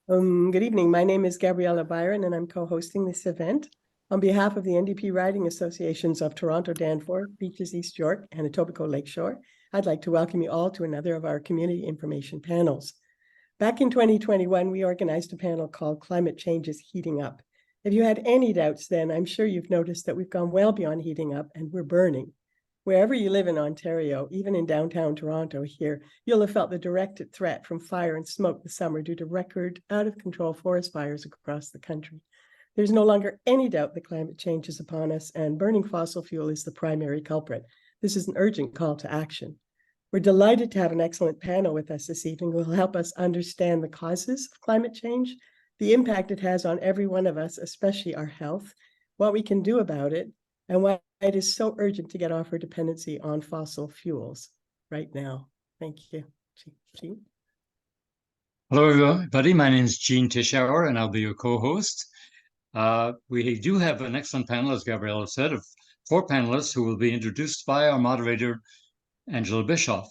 Good evening. My name is Gabriella Byron, and I'm co-hosting this event. On behalf of the NDP Riding Associations of Toronto-Danforth, Beaches East York, and Etobicoke-Lakeshore, I'd like to welcome you all to another of our community information panels. Back in 2021, we organized a panel called Climate Change is Heating Up. If you had any doubts then, I'm sure you've noticed that we've gone well beyond heating up and we're burning. Wherever you live in Ontario, even in downtown Toronto here, you'll have felt the direct threat from fire and smoke this summer due to record out-of-control forest fires across the country. There's no longer any doubt that climate change is upon us, and burning fossil fuel is the primary culprit. This is an urgent call to action. We're delighted to have an excellent panel with us this evening who will help us understand the causes of climate change, the impact it has on every one of us, especially our health, what we can do about it, and why it is so urgent to get off our dependency on fossil fuels right now. Thank you. Gene? Hello, everybody. My name is Gene Tischauer, and I'll be your co-host. We do have an excellent panel, as Gabriella said, of 4 panelists who will be introduced by our moderator, Angela Bischoff,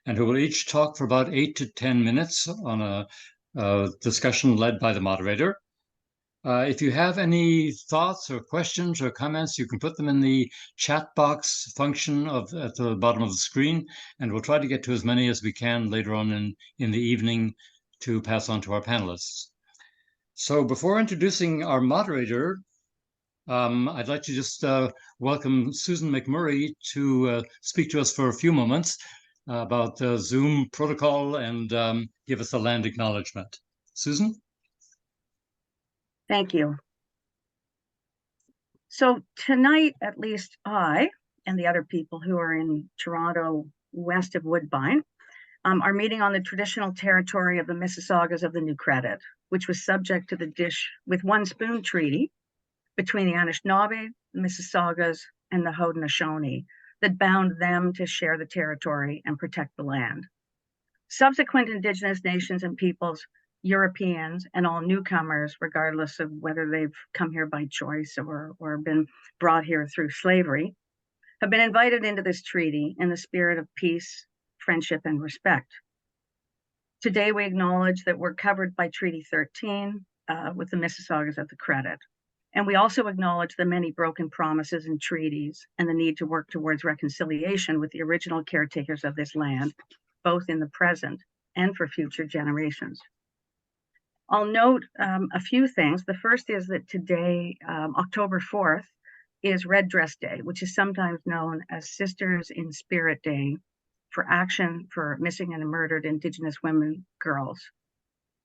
and who will each talk for about 8 to 10 minutes on a discussion led by the moderator. If you have any thoughts or questions or comments, you can put them in the chat box function at the bottom of the screen, and we'll try to get to as many as we can later on in the evening to pass on to our panelists. So before introducing our moderator, I'd like to just welcome Susan McMurray to speak to us for a few moments about the Zoom protocol and give us a land acknowledgement. Susan? Thank you. So tonight, at least I and the other people who are in Toronto west of Woodbine are meeting on the traditional territory of the Mississaugas of the New Credit, which was subject to the Dish with One Spoon Treaty between the Anishinaabe, the Mississaugas, and the Haudenosaunee that bound them to share the territory and protect the land. Subsequent Indigenous nations and peoples, Europeans, and all newcomers, regardless of whether they've come here by choice or been brought here through slavery, have been invited into this treaty in the spirit of peace, friendship, and respect. Today, we acknowledge that we're covered by Treaty 13 with the Mississaugas of the Credit. And we also acknowledge the many broken promises and treaties and the need to work towards reconciliation with the original caretakers of this land, both in the present and for future generations. I'll note a few things. The first is that today, October 4th, is Red Dress Day, which is sometimes known as Sisters in Spirit Day for action for missing and murdered Indigenous women, girls,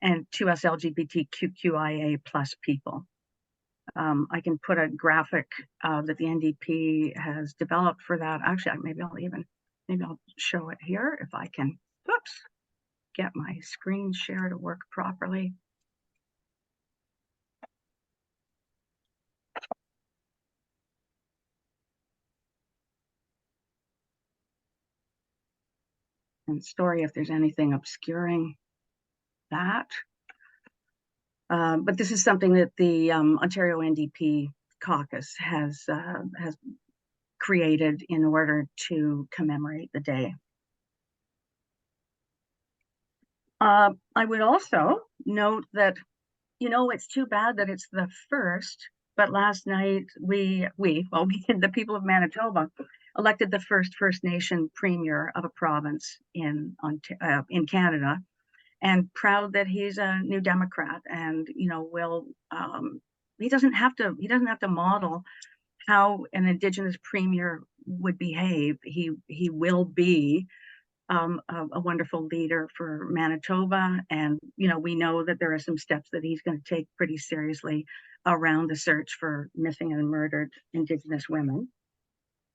and to us LGBTQIA+ people. I can put a graphic that the NDP has developed for that. Actually, maybe I'll show it here if I can, get my screen share to work properly. And sorry if there's anything obscuring that. But this is something that the Ontario NDP caucus has created in order to commemorate the day. I would also note that, it's too bad that it's the first, but last night the people of Manitoba elected the first First Nation premier of a province in Canada, and proud that he's a New Democrat, and he doesn't have to model how an Indigenous premier would behave. He will be a wonderful leader for Manitoba, and we know that there are some steps that he's going to take pretty seriously around the search for missing and murdered Indigenous women.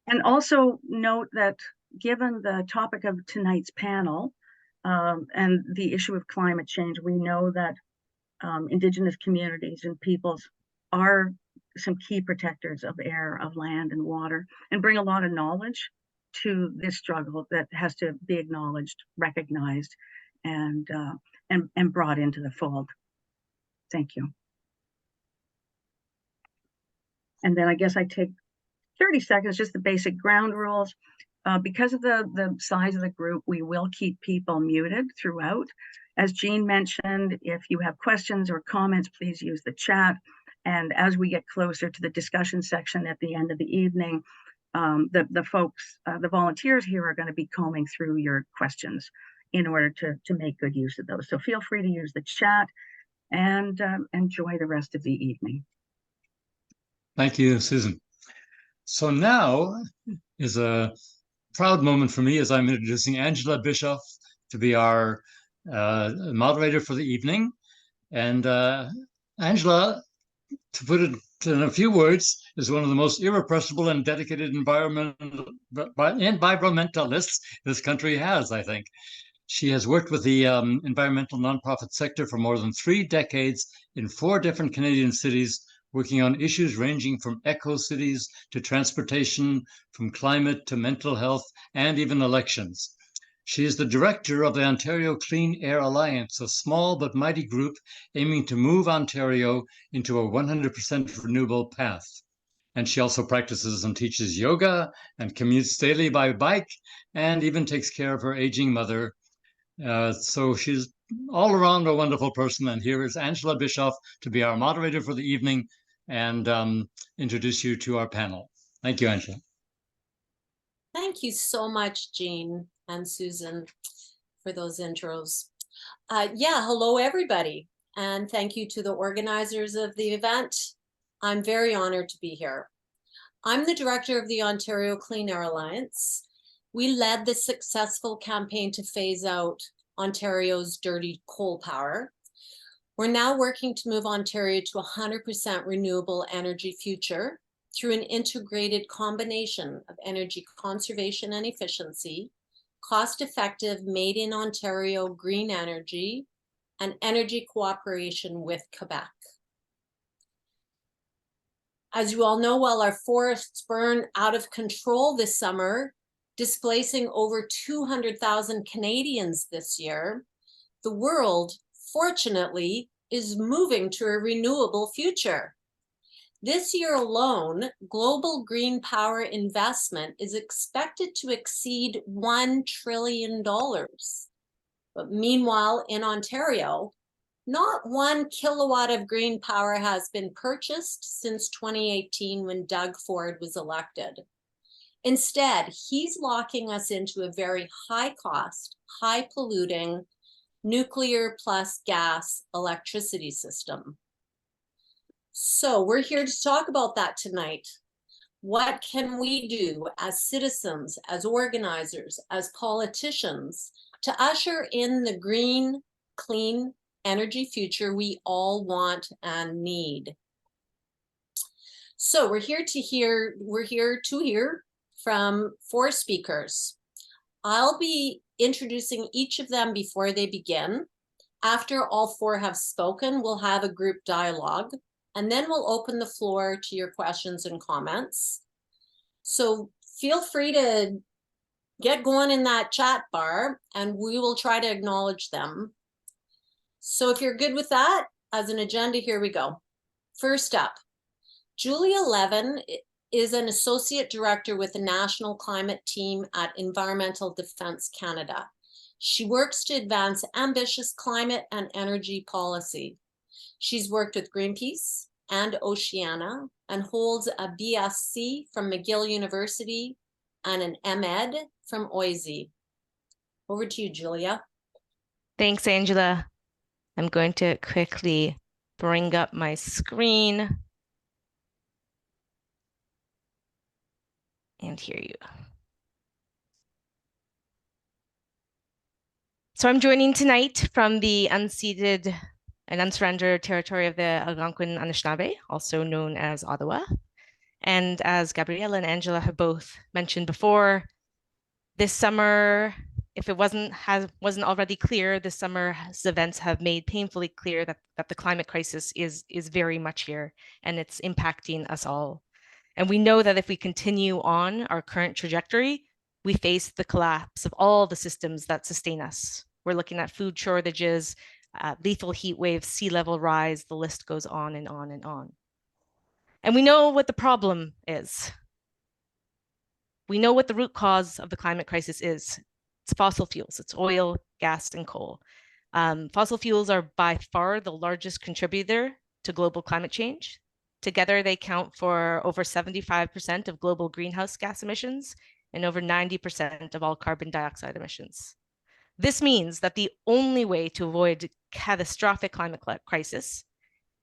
And also note that given the topic of tonight's panel and the issue of climate change, we know that Indigenous communities and peoples are some key protectors of air, of land, and water, and bring a lot of knowledge to this struggle that has to be acknowledged, recognized, and brought into the fold. Thank you. And then I guess I take 30 seconds, just the basic ground rules. Because of the size of the group, we will keep people muted throughout. As Jean mentioned, if you have questions or comments, please use the chat. And as we get closer to the discussion section at the end of the evening, the folks, the volunteers here are going to be combing through your questions in order to make good use of those. So feel free to use the chat and enjoy the rest of the evening. Thank you, Susan. So now is a proud moment for me as I'm introducing Angela Bischoff to be our moderator for the evening. And Angela, to put it in a few words, is one of the most irrepressible and dedicated environmentalists this country has, I think. She has worked with the environmental nonprofit sector for more than 3 decades in 4 different Canadian cities, working on issues ranging from eco-cities to transportation, from climate to mental health, and even elections. She is the director of the Ontario Clean Air Alliance, a small but mighty group aiming to move Ontario into a 100% renewable path. And she also practices and teaches yoga and commutes daily by bike and even takes care of her aging mother. So she's all around a wonderful person. And here is Angela Bischoff to be our moderator for the evening and introduce you to our panel. Thank you, Angela. Thank you so much, Jean and Susan, for those intros. Hello, everybody. And thank you to the organizers of the event. I'm very honored to be here. I'm the director of the Ontario Clean Air Alliance. We led the successful campaign to phase out Ontario's dirty coal power. We're now working to move Ontario to a 100% renewable energy future through an integrated combination of energy conservation and efficiency, cost-effective made in Ontario green energy, and energy cooperation with Quebec. As you all know, while our forests burn out of control this summer, displacing over 200,000 Canadians this year, the world, fortunately, is moving to a renewable future. This year alone, global green power investment is expected to exceed $1 trillion. But meanwhile, in Ontario, not 1 kilowatt of green power has been purchased since 2018 when Doug Ford was elected. Instead, he's locking us into a very high cost, high polluting nuclear plus gas electricity system. So we're here to talk about that tonight. What can we do as citizens, as organizers, as politicians to usher in the green, clean energy future we all want and need? So we're here to hear from 4 speakers. I'll be introducing each of them before they begin. After all 4 have spoken, we'll have a group dialogue, and then we'll open the floor to your questions and comments. So feel free to get going in that chat bar, and we will try to acknowledge them. So if you're good with that, as an agenda, here we go. First up, Julia Levin is an associate director with the National Climate Team at Environmental Defence Canada. She works to advance ambitious climate and energy policy. She's worked with Greenpeace and Oceana and holds a BSc from McGill University and an MEd from OCEC. Over to you, Julia. Thanks, Angela. I'm going to quickly bring up my screen. And here you go. So I'm joining tonight from the unceded and unsurrendered territory of the Algonquin Anishinaabe, also known as Ottawa. And as Gabriella and Angela have both mentioned before, this summer, if it wasn't already clear, this summer's events have made painfully clear that the climate crisis is very much here, and it's impacting us all. And we know that if we continue on our current trajectory, we face the collapse of all the systems that sustain us. We're looking at food shortages, lethal heat waves, sea level rise, the list goes on and on and on. And we know what the problem is. We know what the root cause of the climate crisis is. It's fossil fuels. It's oil, gas, and coal. Fossil fuels are by far the largest contributor to global climate change. Together, they count for over 75% of global greenhouse gas emissions and over 90% of all carbon dioxide emissions. This means that the only way to avoid catastrophic climate crisis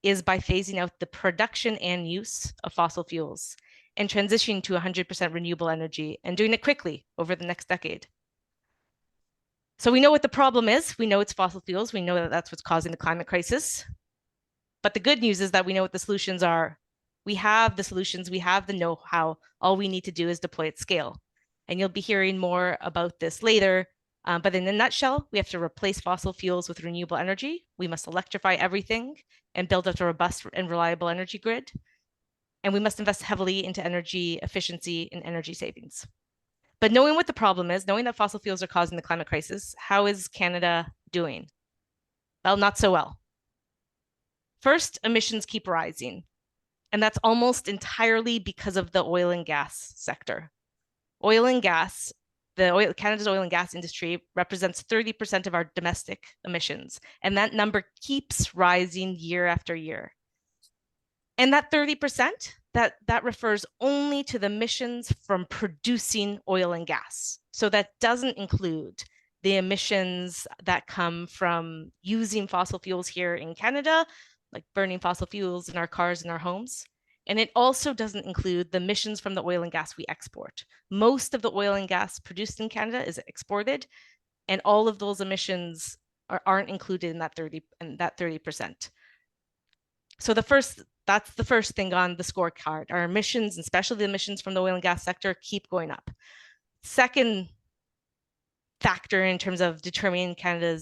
is by phasing out the production and use of fossil fuels and transitioning to 100% renewable energy and doing it quickly over the next decade. So we know what the problem is. We know it's fossil fuels. We know that that's what's causing the climate crisis. But the good news is that we know what the solutions are. We have the solutions. We have the know-how. All we need to do is deploy at scale. And you'll be hearing more about this later. But in a nutshell, we have to replace fossil fuels with renewable energy. We must electrify everything and build up a robust and reliable energy grid. And we must invest heavily into energy efficiency and energy savings. But knowing what the problem is, knowing that fossil fuels are causing the climate crisis, how is Canada doing? Well, not so well. First, emissions keep rising, and that's almost entirely because of the oil and gas sector. Oil and gas, Canada's oil and gas industry represents 30% of our domestic emissions, and that number keeps rising year after year. And that 30%, that refers only to the emissions from producing oil and gas. So that doesn't include the emissions that come from using fossil fuels here in Canada, like burning fossil fuels in our cars and our homes. And it also doesn't include the emissions from the oil and gas we export. Most of the oil and gas produced in Canada is exported, and all of those emissions aren't included in that 30%. So that's the first thing on the scorecard. Our emissions, and especially the emissions from the oil and gas sector, keep going up. Second factor in terms of determining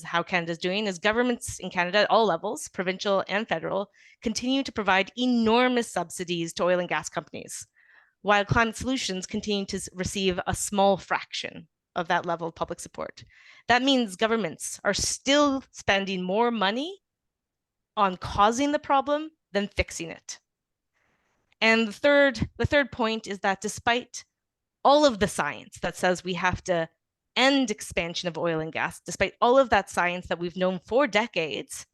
how Canada's doing is governments in Canada at all levels, provincial and federal, continue to provide enormous subsidies to oil and gas companies, while climate solutions continue to receive a small fraction of that level of public support. That means governments are still spending more money on causing the problem than fixing it. And the third point is that despite all of the science that says we have to end expansion of oil and gas, despite all of that science that we've known for decades,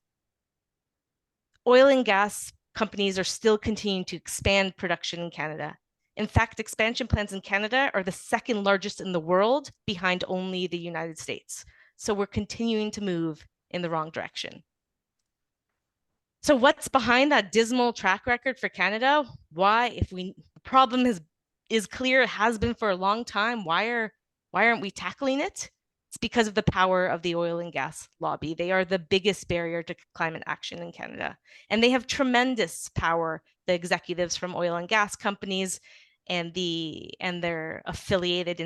oil and gas companies are still continuing to expand production in Canada. In fact, expansion plans in Canada are the second largest in the world, behind only the United States. So we're continuing to move in the wrong direction. So what's behind that dismal track record for Canada? Why, if the problem is clear, it has been for a long time, why aren't we tackling it? It's because of the power of the oil and gas lobby. They are the biggest barrier to climate action in Canada. And they have tremendous power, the executives from oil and gas companies and their affiliated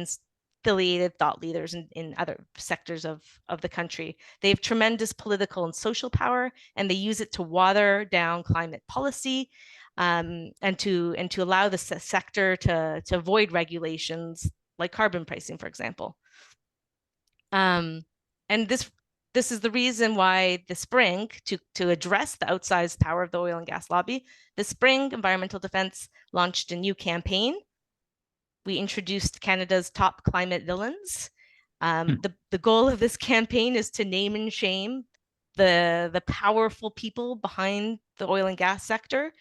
thought leaders in other sectors of the country. They have tremendous political and social power, and they use it to water down climate policy and to allow the sector to avoid regulations like carbon pricing, for example. And this is the reason why this spring, to address the outsized power of the oil and gas lobby, this spring, Environmental Defence launched a new campaign. We introduced Canada's top climate villains. The goal of this campaign is to name and shame the powerful people behind the oil and gas sector.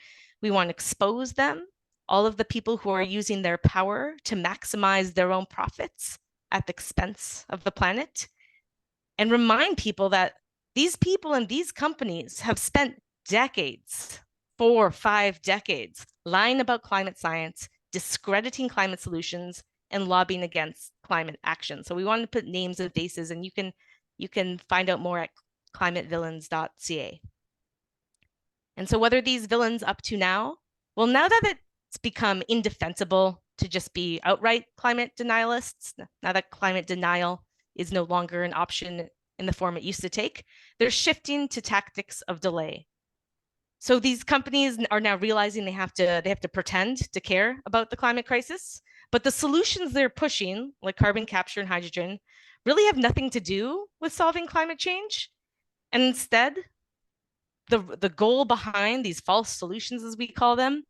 We want to expose them, all of the people who are using their power to maximize their own profits at the expense of the planet, and remind people that these people and these companies have spent decades, 4 or 5 decades, lying about climate science, discrediting climate solutions, and lobbying against climate action. So we wanted to put names and faces, and you can find out more at climatevillains.ca. And so what are these villains up to now? Well, now that it's become indefensible to just be outright climate denialists, now that climate denial is no longer an option in the form it used to take, they're shifting to tactics of delay. So these companies are now realizing they have to pretend to care about the climate crisis, but the solutions they're pushing, like carbon capture and hydrogen, really have nothing to do with solving climate change. And instead, the goal behind these false solutions, as we call them,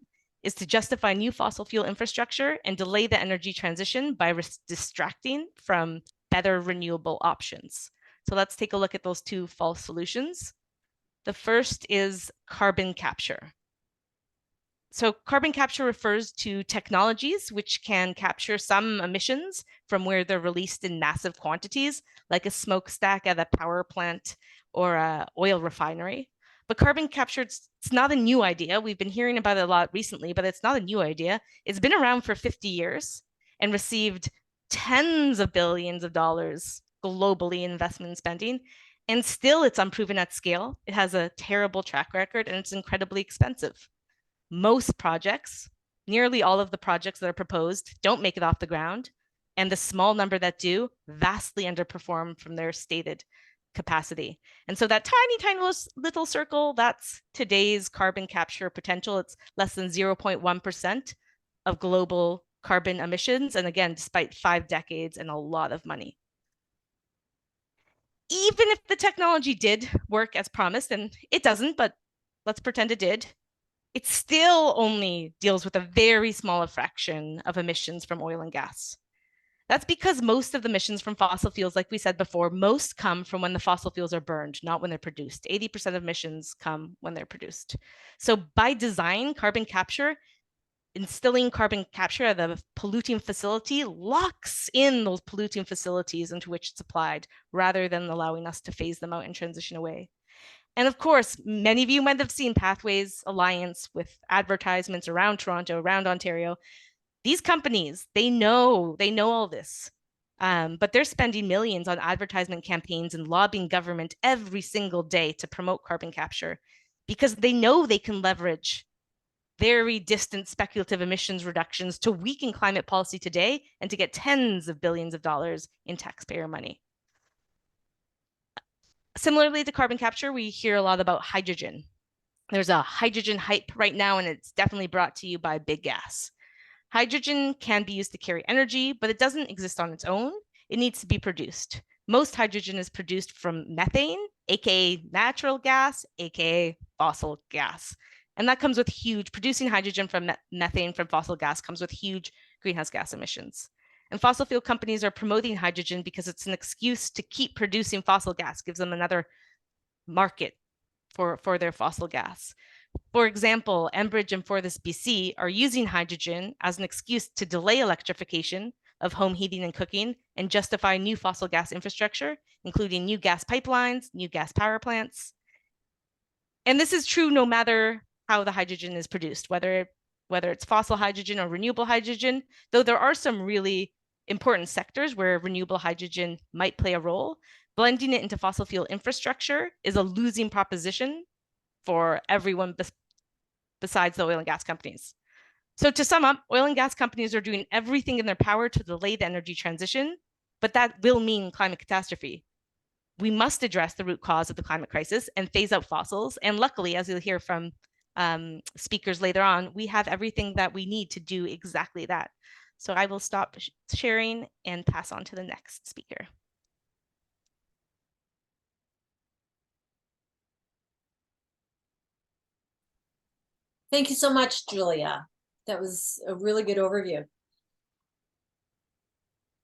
is to justify new fossil fuel infrastructure and delay the energy transition by distracting from better renewable options. So let's take a look at those two false solutions. The first is carbon capture. So carbon capture refers to technologies which can capture some emissions from where they're released in massive quantities, like a smokestack at a power plant or an oil refinery. But carbon capture, it's not a new idea. We've been hearing about it a lot recently, but it's not a new idea. It's been around for 50 years and received tens of billions of dollars globally in investment spending. And still it's unproven at scale. It has a terrible track record and it's incredibly expensive. Most projects, nearly all of the projects that are proposed, don't make it off the ground. And the small number that do vastly underperform from their stated capacity. And so that tiny little circle, that's today's carbon capture potential. It's less than 0.1% of global carbon emissions. And again, despite 5 decades and a lot of money. Even if the technology did work as promised, and it doesn't, but let's pretend it did, it still only deals with a very small fraction of emissions from oil and gas. That's because most of the emissions from fossil fuels, like we said before, most come from when the fossil fuels are burned, not when they're produced. 80% of emissions come when they're produced. So by design, carbon capture, instilling carbon capture at a polluting facility locks in those polluting facilities into which it's applied, rather than allowing us to phase them out and transition away. And of course, many of you might have seen Pathways Alliance with advertisements around Toronto, around Ontario. These companies, they know all this, but they're spending millions on advertisement campaigns and lobbying government every single day to promote carbon capture because they know they can leverage very distant speculative emissions reductions to weaken climate policy today and to get tens of billions of dollars in taxpayer money. Similarly to carbon capture, we hear a lot about hydrogen. There's a hydrogen hype right now, and it's definitely brought to you by big gas. Hydrogen can be used to carry energy, but it doesn't exist on its own. It needs to be produced. Most hydrogen is produced from methane, aka natural gas, aka fossil gas. And that comes with producing hydrogen from methane from fossil gas comes with huge greenhouse gas emissions. And fossil fuel companies are promoting hydrogen because it's an excuse to keep producing fossil gas, gives them another market for their fossil gas. For example, Enbridge and Fortis BC are using hydrogen as an excuse to delay electrification of home heating and cooking and justify new fossil gas infrastructure, including new gas pipelines, new gas power plants. And this is true no matter how the hydrogen is produced, whether it's fossil hydrogen or renewable hydrogen, though there are some really important sectors where renewable hydrogen might play a role. Blending it into fossil fuel infrastructure is a losing proposition for everyone besides the oil and gas companies. So to sum up, oil and gas companies are doing everything in their power to delay the energy transition, but that will mean climate catastrophe. We must address the root cause of the climate crisis and phase out fossils. And luckily, as you'll hear from speakers later on, we have everything that we need to do exactly that. So I will stop sharing and pass on to the next speaker. Thank you so much, Julia. That was a really good overview.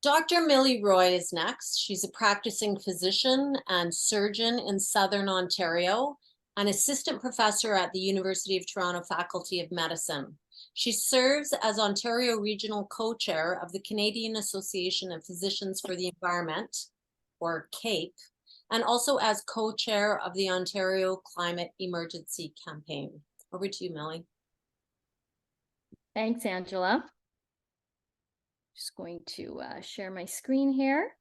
Dr. Mili Roy is next. She's a practicing physician and surgeon in Southern Ontario, an assistant professor at the University of Toronto Faculty of Medicine. She serves as Ontario Regional Co-Chair of the Canadian Association of Physicians for the Environment, or CAPE, and also as co-chair of the Ontario Climate Emergency Campaign. Over to you, Mili. Thanks, Angela. Just going to share my screen here.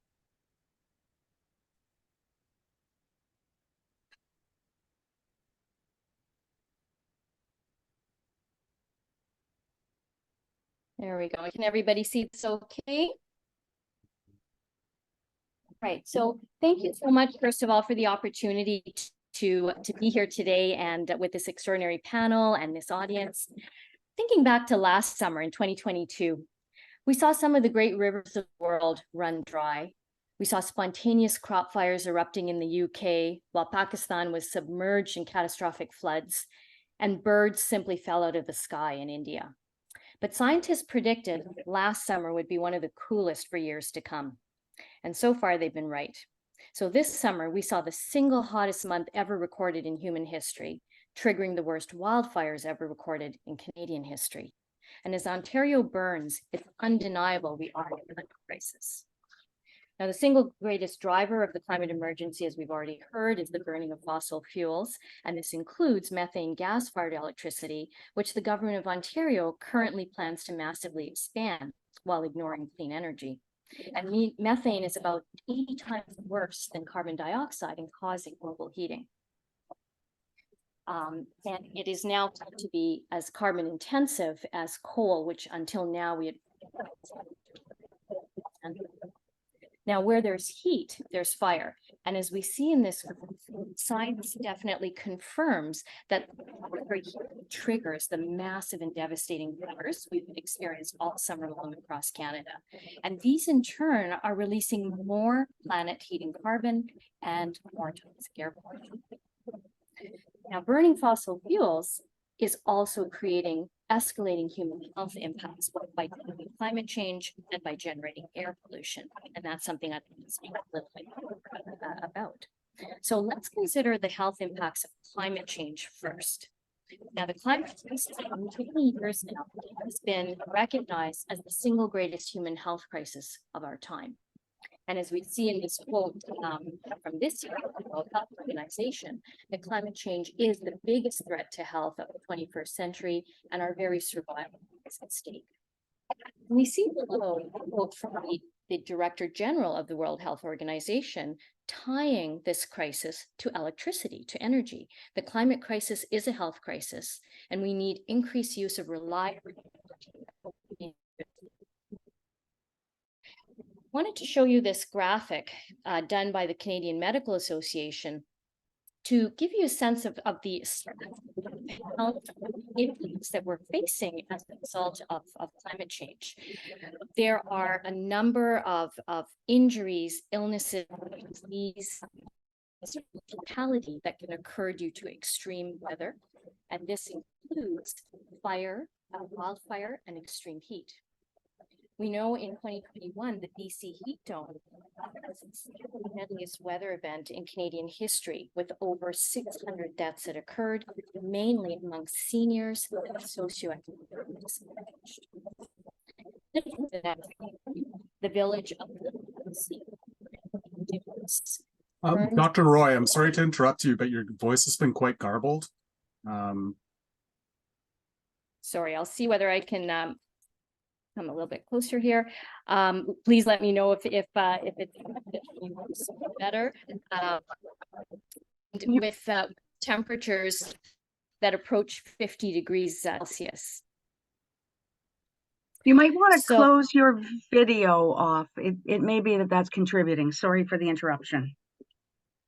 There we go. Can everybody see this okay? Right. So thank you so much, first of all, for the opportunity to be here today and with this extraordinary panel and this audience. Thinking back to last summer in 2022, we saw some of the great rivers of the world run dry. We saw spontaneous crop fires erupting in the UK, while Pakistan was submerged in catastrophic floods. and birds simply fell out of the sky in India. But scientists predicted last summer would be one of the coolest for years to come. And so far, they've been right. So this summer, we saw the single hottest month ever recorded in human history, triggering the worst wildfires ever recorded in Canadian history. And as Ontario burns, it's undeniable we are in a climate crisis. Now, the single greatest driver of the climate emergency, as we've already heard, is the burning of fossil fuels, and this includes methane gas-fired electricity, which the government of Ontario currently plans to massively expand while ignoring clean energy. And methane is about 80 times worse than carbon dioxide in causing global heating. And it is now thought to be as carbon intensive as coal, which until now we had. Now, where there's heat, there's fire. And as we see in this, science definitely confirms that heat triggers the massive and devastating fires we've experienced all summer long across Canada. And these in turn are releasing more planet heating carbon and more toxic air pollution. Now, burning fossil fuels is also creating escalating human health impacts by climate change and by generating air pollution. And that's something I'd like to speak a little bit about. So let's consider the health impacts of climate change first. Now, the climate crisis for many years now has been recognized as the single greatest human health crisis of our time. And as we see in this quote from this year, the World Health Organization, that climate change is the biggest threat to health of the 21st century, and our very survival is at stake. We see below a quote from the Director General of the World Health Organization tying this crisis to electricity, to energy. The climate crisis is a health crisis, and we need increased use of reliable energy. I wanted to show you this graphic done by the Canadian Medical Association to give you a sense of the health impacts that we're facing as a result of climate change. There are a number of injuries, illnesses, disease, mortality that can occur due to extreme weather, and this includes fire, wildfire, and extreme heat. We know in 2021, the BC heat dome was the deadliest weather event in Canadian history, with over 600 deaths that occurred, mainly amongst seniors and socioeconomically disadvantaged. The village of Dr. Roy, I'm sorry to interrupt you, but your voice has been quite garbled. Sorry, I'll see whether I can come a little bit closer here. Please let me know if it's better. With temperatures that approach 50 degrees Celsius. You might want to close your video off. It may be that's contributing. Sorry for the interruption.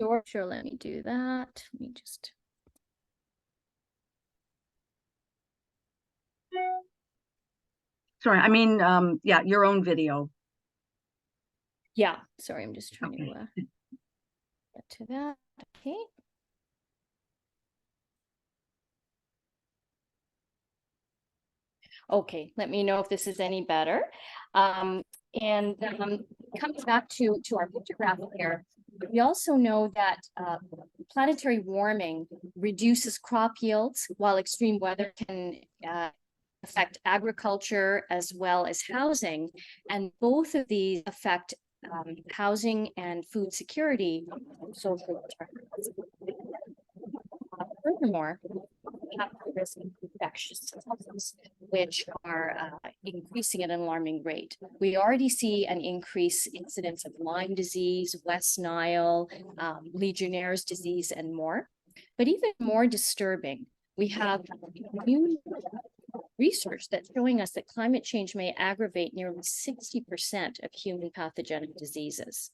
Sure, let me do that. Let me just. Sorry, I mean, yeah, your own video. Yeah, sorry, I'm just trying to get to that. Okay. Okay, let me know if this is any better. Comes back to our picture graphic here. We also know that planetary warming reduces crop yields, while extreme weather can affect agriculture as well as housing, and both of these affect housing and food security, social determinants. Furthermore, we have the risk of infectious diseases, which are increasing at an alarming rate. We already see an increased incidence of Lyme disease, West Nile, Legionnaire's disease, and more. But even more disturbing, we have new research that's showing us that climate change may aggravate nearly 60% of human pathogenic diseases.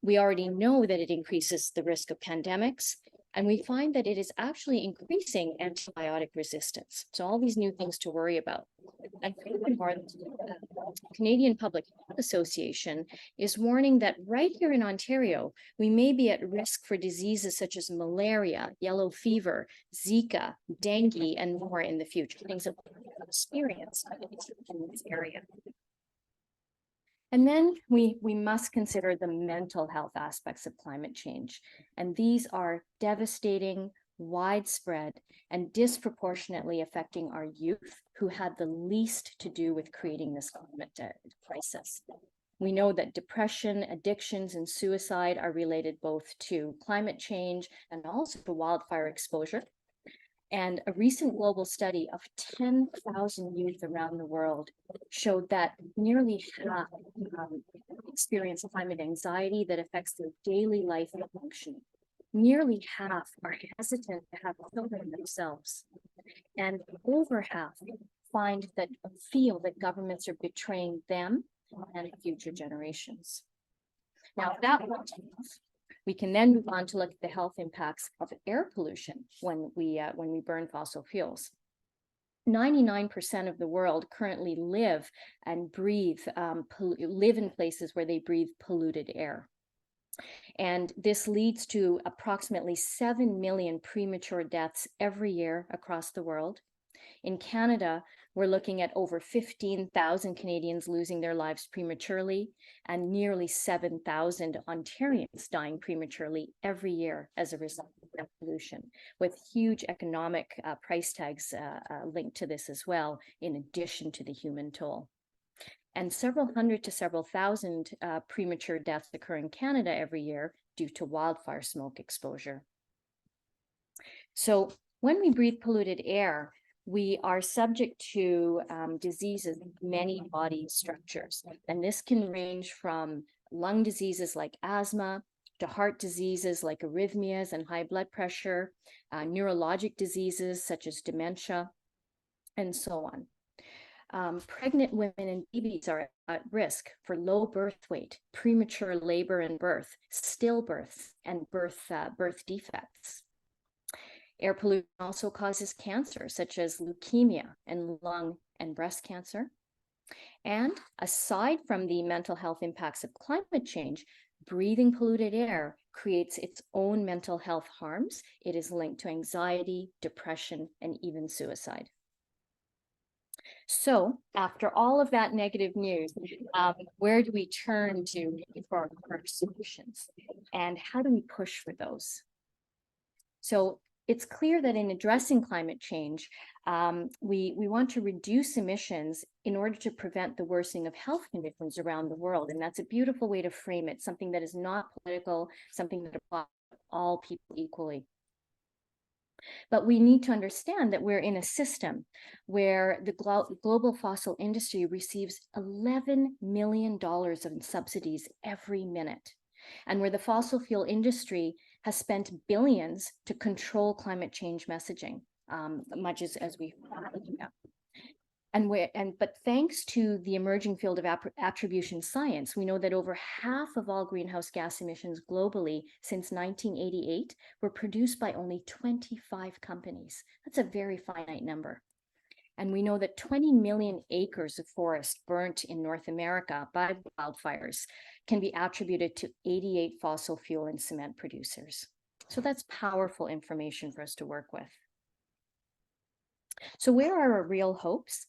We already know that it increases the risk of pandemics, And we find that it is actually increasing antibiotic resistance. So all these new things to worry about. And furthermore, the Canadian Public Health Association is warning that right here in Ontario, we may be at risk for diseases such as malaria, yellow fever, Zika, dengue, and more in the future, things that we've experienced in this area. And then we must consider the mental health aspects of climate change. And these are devastating, widespread, and disproportionately affecting our youth who had the least to do with creating this climate crisis. We know that depression, addictions, and suicide are related both to climate change and also to wildfire exposure. And a recent global study of 10,000 youth around the world showed that nearly half experience climate anxiety that affects their daily life and functioning. Nearly half are hesitant to have children themselves. And over half feel that governments are betraying them and future generations. Now, if that wasn't enough, we can then move on to look at the health impacts of air pollution when we burn fossil fuels. 99% of the world currently live and breathe, live in places where they breathe polluted air. And this leads to approximately 7 million premature deaths every year across the world. In Canada, we're looking at over 15,000 Canadians losing their lives prematurely and nearly 7,000 Ontarians dying prematurely every year as a result of air pollution, with huge economic price tags linked to this as well, in addition to the human toll. And several hundred to several thousand premature deaths occur in Canada every year due to wildfire smoke exposure. So when we breathe polluted air, we are subject to diseases in many body structures. And this can range from lung diseases like asthma, to heart diseases like arrhythmias and high blood pressure, neurologic diseases such as dementia, and so on. Pregnant women and babies are at risk for low birth weight, premature labor and birth, stillbirths, and birth defects. Air pollution also causes cancer, such as leukemia and lung and breast cancer. And aside from the mental health impacts of climate change, breathing polluted air creates its own mental health harms. It is linked to anxiety, depression, and even suicide. So after all of that negative news, where do we turn to for our solutions? And how do we push for those? So it's clear that in addressing climate change, we want to reduce emissions in order to prevent the worsening of health conditions around the world. And that's a beautiful way to frame it, something that is not political, something that applies to all people equally. But we need to understand that we're in a system where the global fossil industry receives $11 million in subsidies every minute, and where the fossil fuel industry has spent billions to control climate change messaging, much as we've looking at. But thanks to the emerging field of attribution science, we know that over half of all greenhouse gas emissions globally since 1988 were produced by only 25 companies. That's a very finite number. And we know that 20 million acres of forest burnt in North America by wildfires can be attributed to 88 fossil fuel and cement producers. So that's powerful information for us to work with. So where are our real hopes?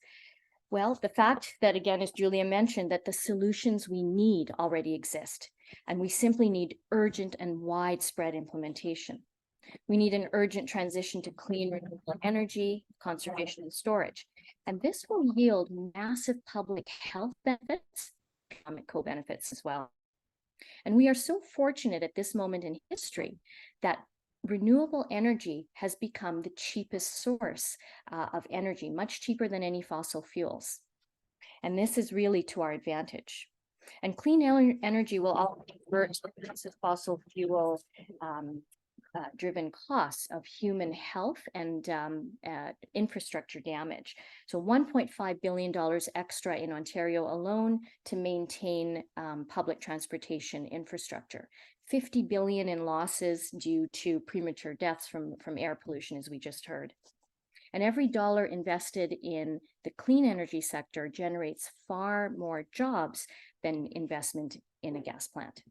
Well, the fact that, again, as Julia mentioned, that the solutions we need already exist, and we simply need urgent and widespread implementation. We need an urgent transition to clean renewable energy, conservation and storage. And this will yield massive public health benefits, economic co-benefits as well. And we are so fortunate at this moment in history that renewable energy has become the cheapest source of energy, much cheaper than any fossil fuels. And this is really to our advantage. And clean energy will all convert the fossil fuel driven costs of human health and infrastructure damage. So $1.5 billion extra in Ontario alone to maintain public transportation infrastructure. 50 billion in losses due to premature deaths from air pollution, as we just heard. And every dollar invested in the clean energy sector generates far more jobs than investment in a gas plant.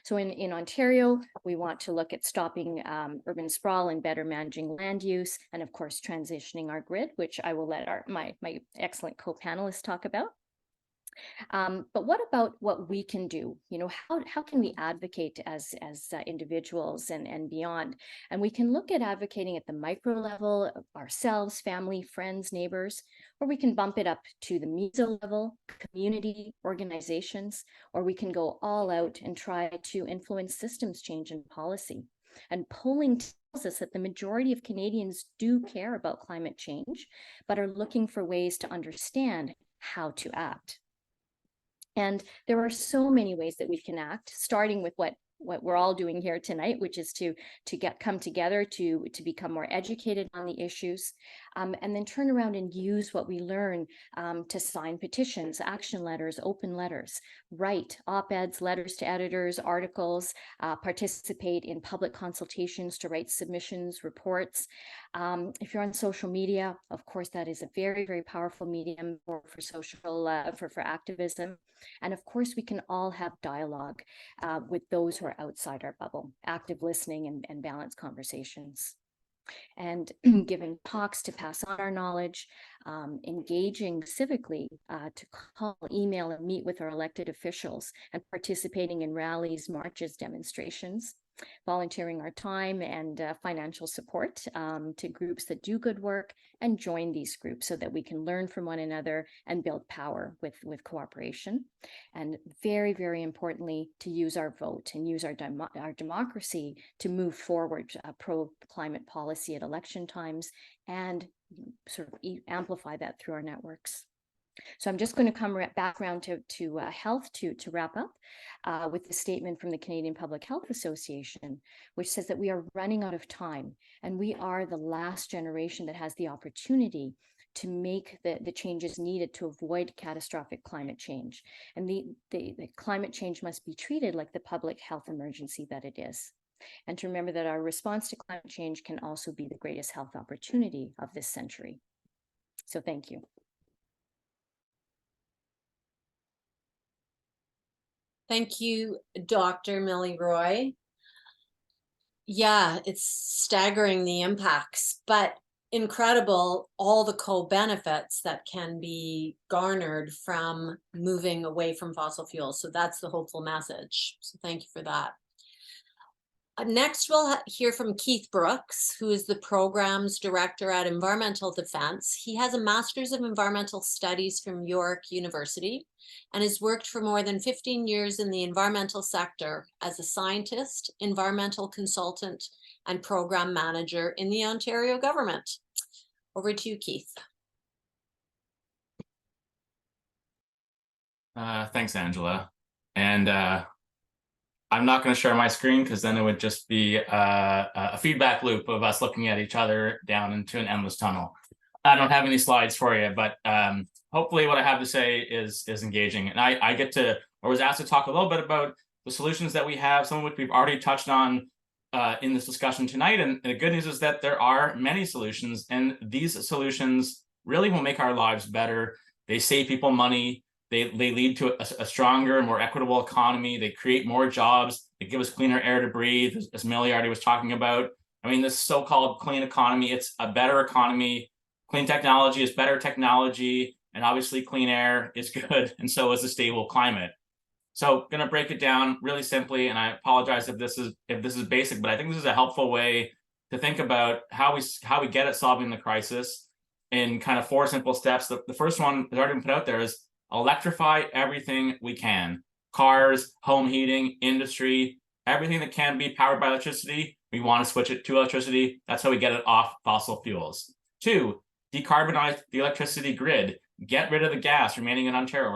So in Ontario, we want to look at stopping urban sprawl and better managing land use, and of course, transitioning our grid, which I will let my excellent co-panelists talk about. But what about what we can do? You know, how can we advocate as individuals and beyond? And we can look at advocating at the micro level of ourselves, family, friends, neighbors, or we can bump it up to the meso level, community, organizations, or we can go all out and try to influence systems change and policy. And polling tells us that the majority of Canadians do care about climate change, but are looking for ways to understand how to act. And there are so many ways that we can act, starting with what we're all doing here tonight, which is to come together to become more educated on the issues, and then turn around and use what we learn to sign petitions, action letters, open letters, write op-eds, letters to editors, articles, participate in public consultations to write submissions, reports. If you're on social media, of course, that is a very, very powerful medium for social, for activism. And of course, we can all have dialogue with those who are outside our bubble, active listening and balanced conversations. And giving talks to pass on our knowledge, engaging civically to call, email, and meet with our elected officials, and participating in rallies, marches, demonstrations, volunteering our time and financial support to groups that do good work, and join these groups so that we can learn from one another and build power with cooperation. And very, very importantly, to use our vote and use our democracy to move forward pro-climate policy at election times and sort of amplify that through our networks. So I'm just going to come back around to health to wrap up with the statement from the Canadian Public Health Association, which says that we are running out of time, and we are the last generation that has the opportunity to make the changes needed to avoid catastrophic climate change. And the climate change must be treated like the public health emergency that it is. And to remember that our response to climate change can also be the greatest health opportunity of this century. So thank you. Thank you, Dr. Mili Roy. Yeah, it's staggering the impacts, but incredible all the co-benefits that can be garnered from moving away from fossil fuels. So that's the hopeful message. So thank you for that. Next, we'll hear from Keith Brooks, who is the Programs Director at Environmental Defense. He has a Master's of Environmental Studies from York University and has worked for more than 15 years in the environmental sector as a scientist, environmental consultant, and program manager in the Ontario government. Over to you, Keith. Thanks, Angela. And I'm not going to share my screen because then it would just be a feedback loop of us looking at each other down into an endless tunnel. I don't have any slides for you, but hopefully what I have to say is engaging. And I was asked to talk a little bit about the solutions that we have, some of which we've already touched on in this discussion tonight. And the good news is that there are many solutions, and these solutions really will make our lives better. They save people money. They lead to a stronger, more equitable economy. They create more jobs. They give us cleaner air to breathe, as Mili already was talking about. I mean, this so-called clean economy, it's a better economy. Clean technology is better technology, and obviously clean air is good, and so is a stable climate. So going to break it down really simply, and I apologize if this is basic, but I think this is a helpful way to think about how we get at solving the crisis in kind of 4 simple steps. The first one that's already been put out there is electrify everything we can. Cars, home heating, industry, everything that can be powered by electricity, we want to switch it to electricity. That's how we get it off fossil fuels. 2, decarbonize the electricity grid. Get rid of the gas remaining in Ontario.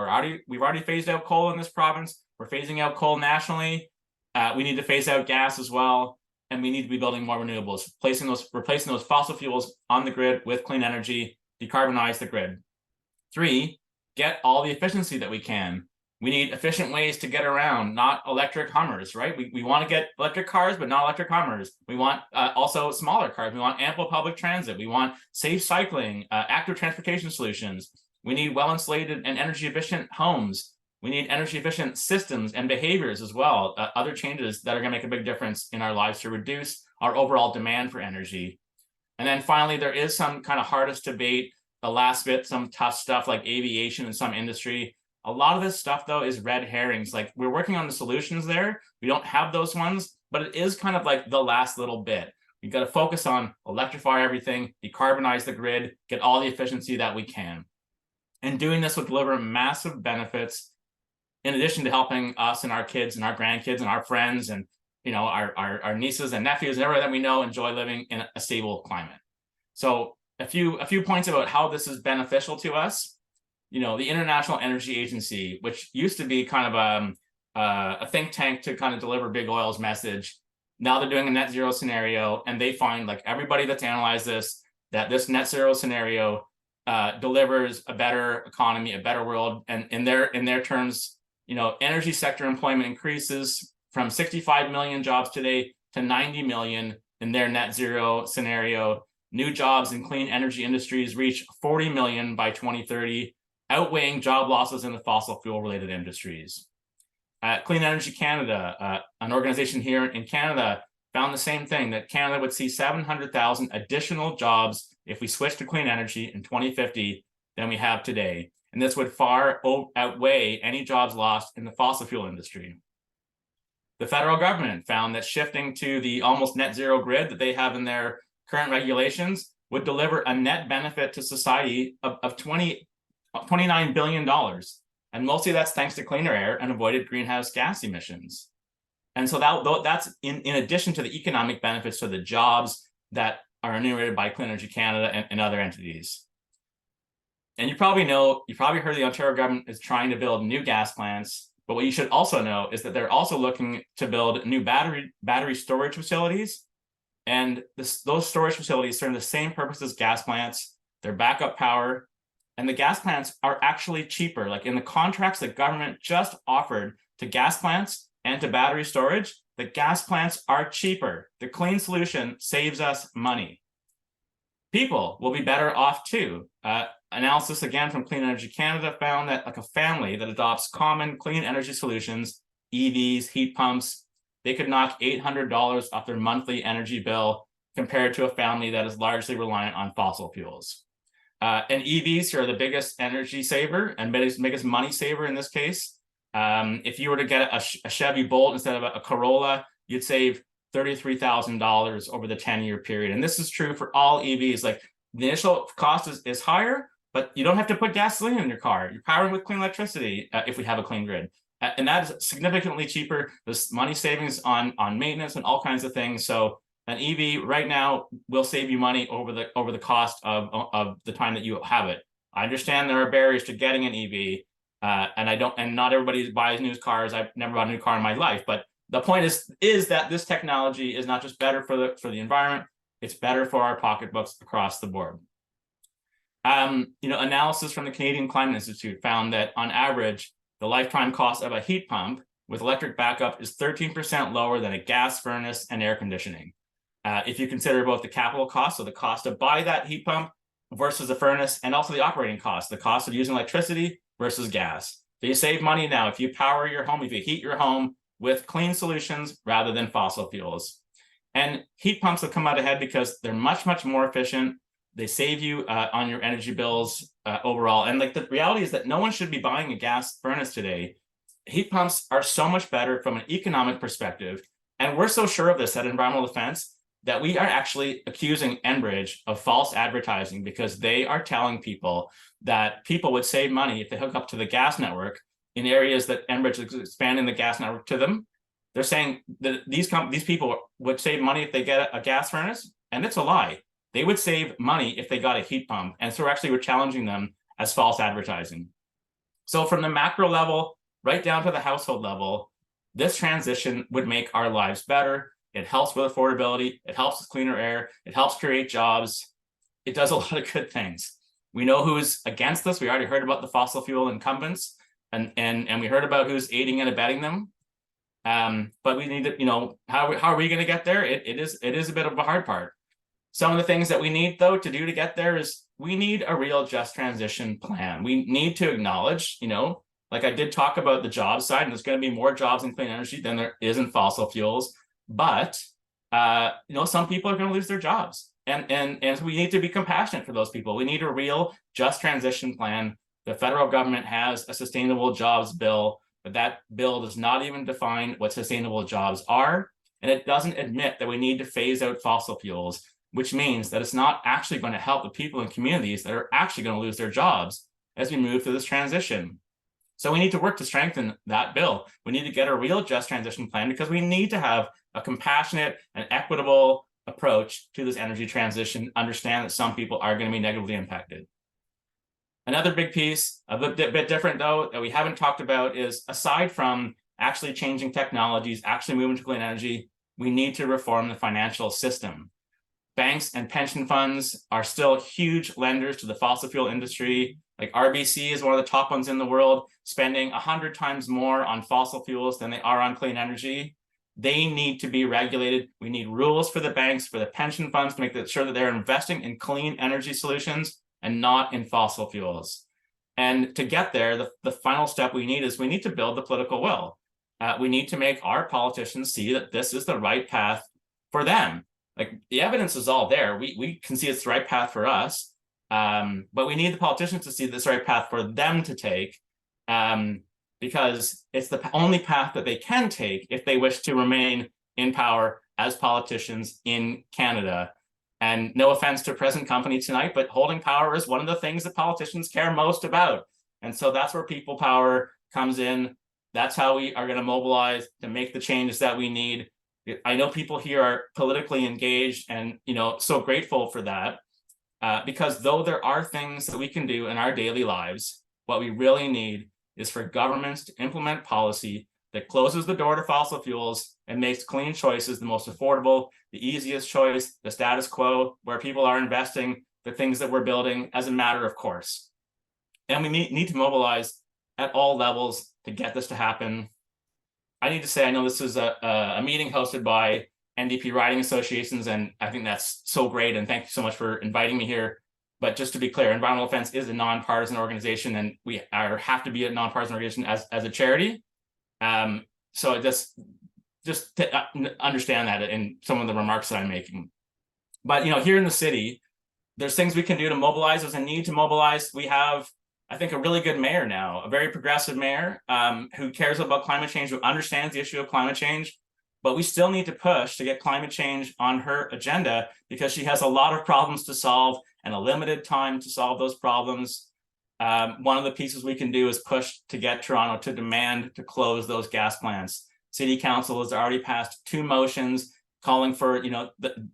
We've already phased out coal in this province. We're phasing out coal nationally. We need to phase out gas as well. And we need to be building more renewables, replacing those fossil fuels on the grid with clean energy, decarbonize the grid. 3, get all the efficiency that we can. We need efficient ways to get around, not electric Hummers, right? We want to get electric cars, but not electric Hummers. We want also smaller cars. We want ample public transit. We want safe cycling, active transportation solutions. We need well-insulated and energy-efficient homes. We need energy-efficient systems and behaviors as well. Other changes that are going to make a big difference in our lives to reduce our overall demand for energy. And then finally, there is some kind of hardest debate, the last bit, some tough stuff like aviation and some industry. A lot of this stuff, though, is red herrings. Like, we're working on the solutions there. We don't have those ones, but it is kind of like the last little bit. We've got to focus on electrify everything, decarbonize the grid, get all the efficiency that we can. And doing this will deliver massive benefits in addition to helping us and our kids and our grandkids and our friends and, you know, our nieces and nephews and everyone that we know enjoy living in a stable climate. So a few points about how this is beneficial to us. You know, the International Energy Agency, which used to be kind of a think tank to kind of deliver big oil's message. Now they're doing a net zero scenario, and they find, like everybody that's analyzed this, that this net zero scenario delivers a better economy, a better world. And in their terms, you know, energy sector employment increases from 65 million jobs today to 90 million in their net zero scenario. New jobs in clean energy industries reach 40 million by 2030. Outweighing job losses in the fossil fuel related industries. Clean Energy Canada, an organization here in Canada, found the same thing, that Canada would see 700,000 additional jobs if we switch to clean energy in 2050 than we have today. And this would far outweigh any jobs lost in the fossil fuel industry. The federal government found that shifting to the almost net zero grid that they have in their current regulations would deliver a net benefit to society of $29 billion. And mostly that's thanks to cleaner air and avoided greenhouse gas emissions. And so that's in addition to the economic benefits to the jobs that are enumerated by Clean Energy Canada and other entities. And you probably heard the Ontario government is trying to build new gas plants, but what you should also know is that they're also looking to build new battery storage facilities. And those storage facilities serve the same purpose as gas plants. They're backup power. And the gas plants are actually cheaper. Like in the contracts that government just offered to gas plants and to battery storage, the gas plants are cheaper. The clean solution saves us money. People will be better off too. Analysis again from Clean Energy Canada found that like a family that adopts common clean energy solutions, EVs, heat pumps, they could knock $800 off their monthly energy bill compared to a family that is largely reliant on fossil fuels. And EVs are the biggest energy saver and biggest money saver in this case. If you were to get a Chevy Bolt instead of a Corolla, you'd save $33,000 over the 10-year period. And this is true for all EVs. Like the initial cost is higher, but you don't have to put gasoline in your car. You're powering with clean electricity if we have a clean grid. And that is significantly cheaper. There's money savings on maintenance and all kinds of things. So an EV right now will save you money over the cost of the time that you have it. I understand there are barriers to getting an EV, and not everybody buys new cars. I've never bought a new car in my life, but the point is that this technology is not just better for the environment, it's better for our pocketbooks across the board. Analysis from the Canadian Climate Institute found that on average, the lifetime cost of a heat pump with electric backup is 13% lower than a gas furnace and air conditioning. If you consider both the capital cost, so the cost to buy that heat pump versus the furnace, and also the operating cost, the cost of using electricity versus gas. So you save money now if you power your home, if you heat your home with clean solutions rather than fossil fuels. And heat pumps have come out ahead because they're much, much more efficient. They save you on your energy bills overall. And like the reality is that no one should be buying a gas furnace today. Heat pumps are so much better from an economic perspective. And we're so sure of this at Environmental Defense that we are actually accusing Enbridge of false advertising because they are telling people that people would save money if they hook up to the gas network in areas that Enbridge is expanding the gas network to them. They're saying that these people would save money if they get a gas furnace, and it's a lie. They would save money if they got a heat pump, and so we're challenging them as false advertising. So from the macro level right down to the household level, this transition would make our lives better. It helps with affordability. It helps with cleaner air. It helps create jobs. It does a lot of good things. We know who's against this. We already heard about the fossil fuel incumbents. and we heard about who's aiding and abetting them. But we need to, how are we going to get there? It is a bit of a hard part. Some of the things that we need, though, to do to get there is we need a real just transition plan. We need to acknowledge, like I did talk about the job side, and there's going to be more jobs in clean energy than there is in fossil fuels. But, some people are going to lose their jobs. And so we need to be compassionate for those people. We need a real just transition plan. The federal government has a sustainable jobs bill, but that bill does not even define what sustainable jobs are. And it doesn't admit that we need to phase out fossil fuels, which means that it's not actually going to help the people in communities that are actually going to lose their jobs as we move through this transition. So we need to work to strengthen that bill. We need to get a real just transition plan because we need to have a compassionate and equitable approach to this energy transition, understand that some people are going to be negatively impacted. Another big piece, a bit different though, that we haven't talked about is, aside from actually changing technologies, actually moving to clean energy, we need to reform the financial system. Banks and pension funds are still huge lenders to the fossil fuel industry. Like RBC is one of the top ones in the world, spending 100 times more on fossil fuels than they are on clean energy. They need to be regulated. We need rules for the banks, for the pension funds, to make sure that they're investing in clean energy solutions and not in fossil fuels. And to get there, the final step we need is we need to build the political will. We need to make our politicians see that this is the right path for them. Like, the evidence is all there. We can see it's the right path for us, but we need the politicians to see this the right path for them to take, because it's the only path that they can take if they wish to remain in power as politicians in Canada. And no offense to present company tonight, but holding power is one of the things that politicians care most about. And so that's where people power comes in. That's how we are going to mobilize to make the changes that we need. I know people here are politically engaged and, so grateful for that, because though there are things that we can do in our daily lives, what we really need is for governments to implement policy that closes the door to fossil fuels and makes clean choices the most affordable, the easiest choice, the status quo, where people are investing the things that we're building as a matter of course. And we need to mobilize at all levels to get this to happen. I need to say, I know this is a meeting hosted by NDP riding associations, and I think that's so great, and thank you so much for inviting me here. But just to be clear, Environmental Defense is a nonpartisan organization, and we have to be a nonpartisan organization as a charity. So just to understand that in some of the remarks that I'm making. But here in the city, there's things we can do to mobilize. There's a need to mobilize. We have, I think, a really good mayor now, a very progressive mayor who cares about climate change, who understands the issue of climate change. But we still need to push to get climate change on her agenda, because she has a lot of problems to solve and a limited time to solve those problems. One of the pieces we can do is push to get Toronto to demand to close those gas plants. City Council has already passed 2 motions calling for, the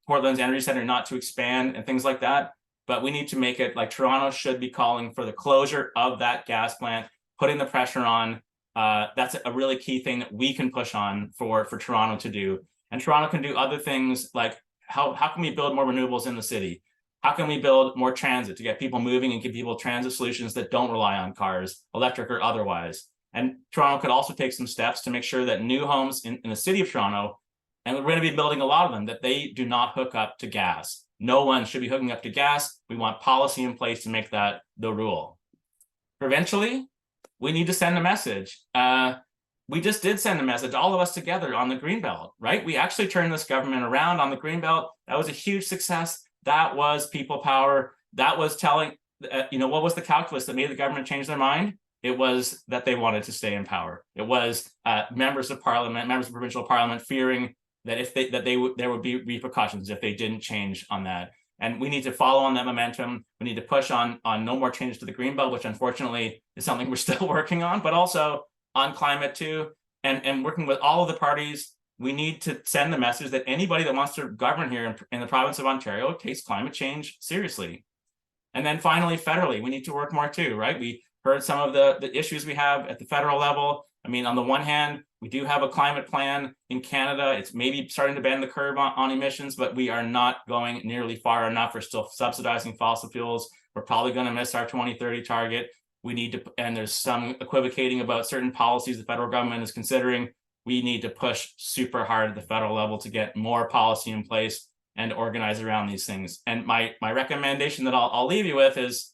Portland's Energy Center not to expand and things like that. But we need to make it like Toronto should be calling for the closure of that gas plant, putting the pressure on. That's a really key thing that we can push on for Toronto to do. And Toronto can do other things like how can we build more renewables in the city? How can we build more transit to get people moving and give people transit solutions that don't rely on cars, electric or otherwise? And Toronto could also take some steps to make sure that new homes in the city of Toronto, and we're going to be building a lot of them, that they do not hook up to gas. No one should be hooking up to gas. We want policy in place to make that the rule. Provincially, we need to send a message. We just did send a message, all of us together on the Greenbelt, right? We actually turned this government around on the Greenbelt. That was a huge success. That was people power. That was telling, what was the calculus that made the government change their mind? It was that they wanted to stay in power. It was members of parliament, members of provincial parliament fearing that there would be repercussions if they didn't change on that. And we need to follow on that momentum. We need to push on no more changes to the Greenbelt, which unfortunately is something we're still working on, but also on climate too, and working with all of the parties. We need to send the message that anybody that wants to govern here in the province of Ontario takes climate change seriously. And then finally, federally, we need to work more too, right? We heard some of the issues we have at the federal level. I mean, on the one hand, we do have a climate plan in Canada. It's maybe starting to bend the curve on emissions, but we are not going nearly far enough. We're still subsidizing fossil fuels. We're probably going to miss our 2030 target. We need to, and there's some equivocating about certain policies the federal government is considering. We need to push super hard at the federal level to get more policy in place and organize around these things. And my recommendation that I'll leave you with is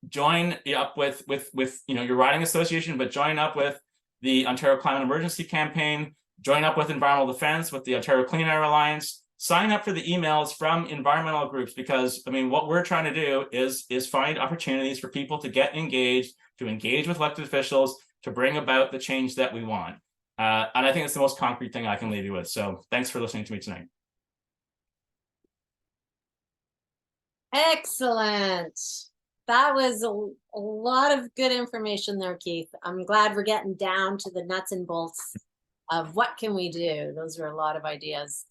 join up with your riding association, but join up with the Ontario Climate Emergency Campaign, join up with Environmental Defense, with the Ontario Clean Air Alliance, sign up for the emails from environmental groups, because I mean, what we're trying to do is find opportunities for people to get engaged, to engage with elected officials, to bring about the change that we want. And I think it's the most concrete thing I can leave you with. So thanks for listening to me tonight. Excellent. That was a lot of good information there, Keith. I'm glad we're getting down to the nuts and bolts of what can we do. Those are a lot of ideas.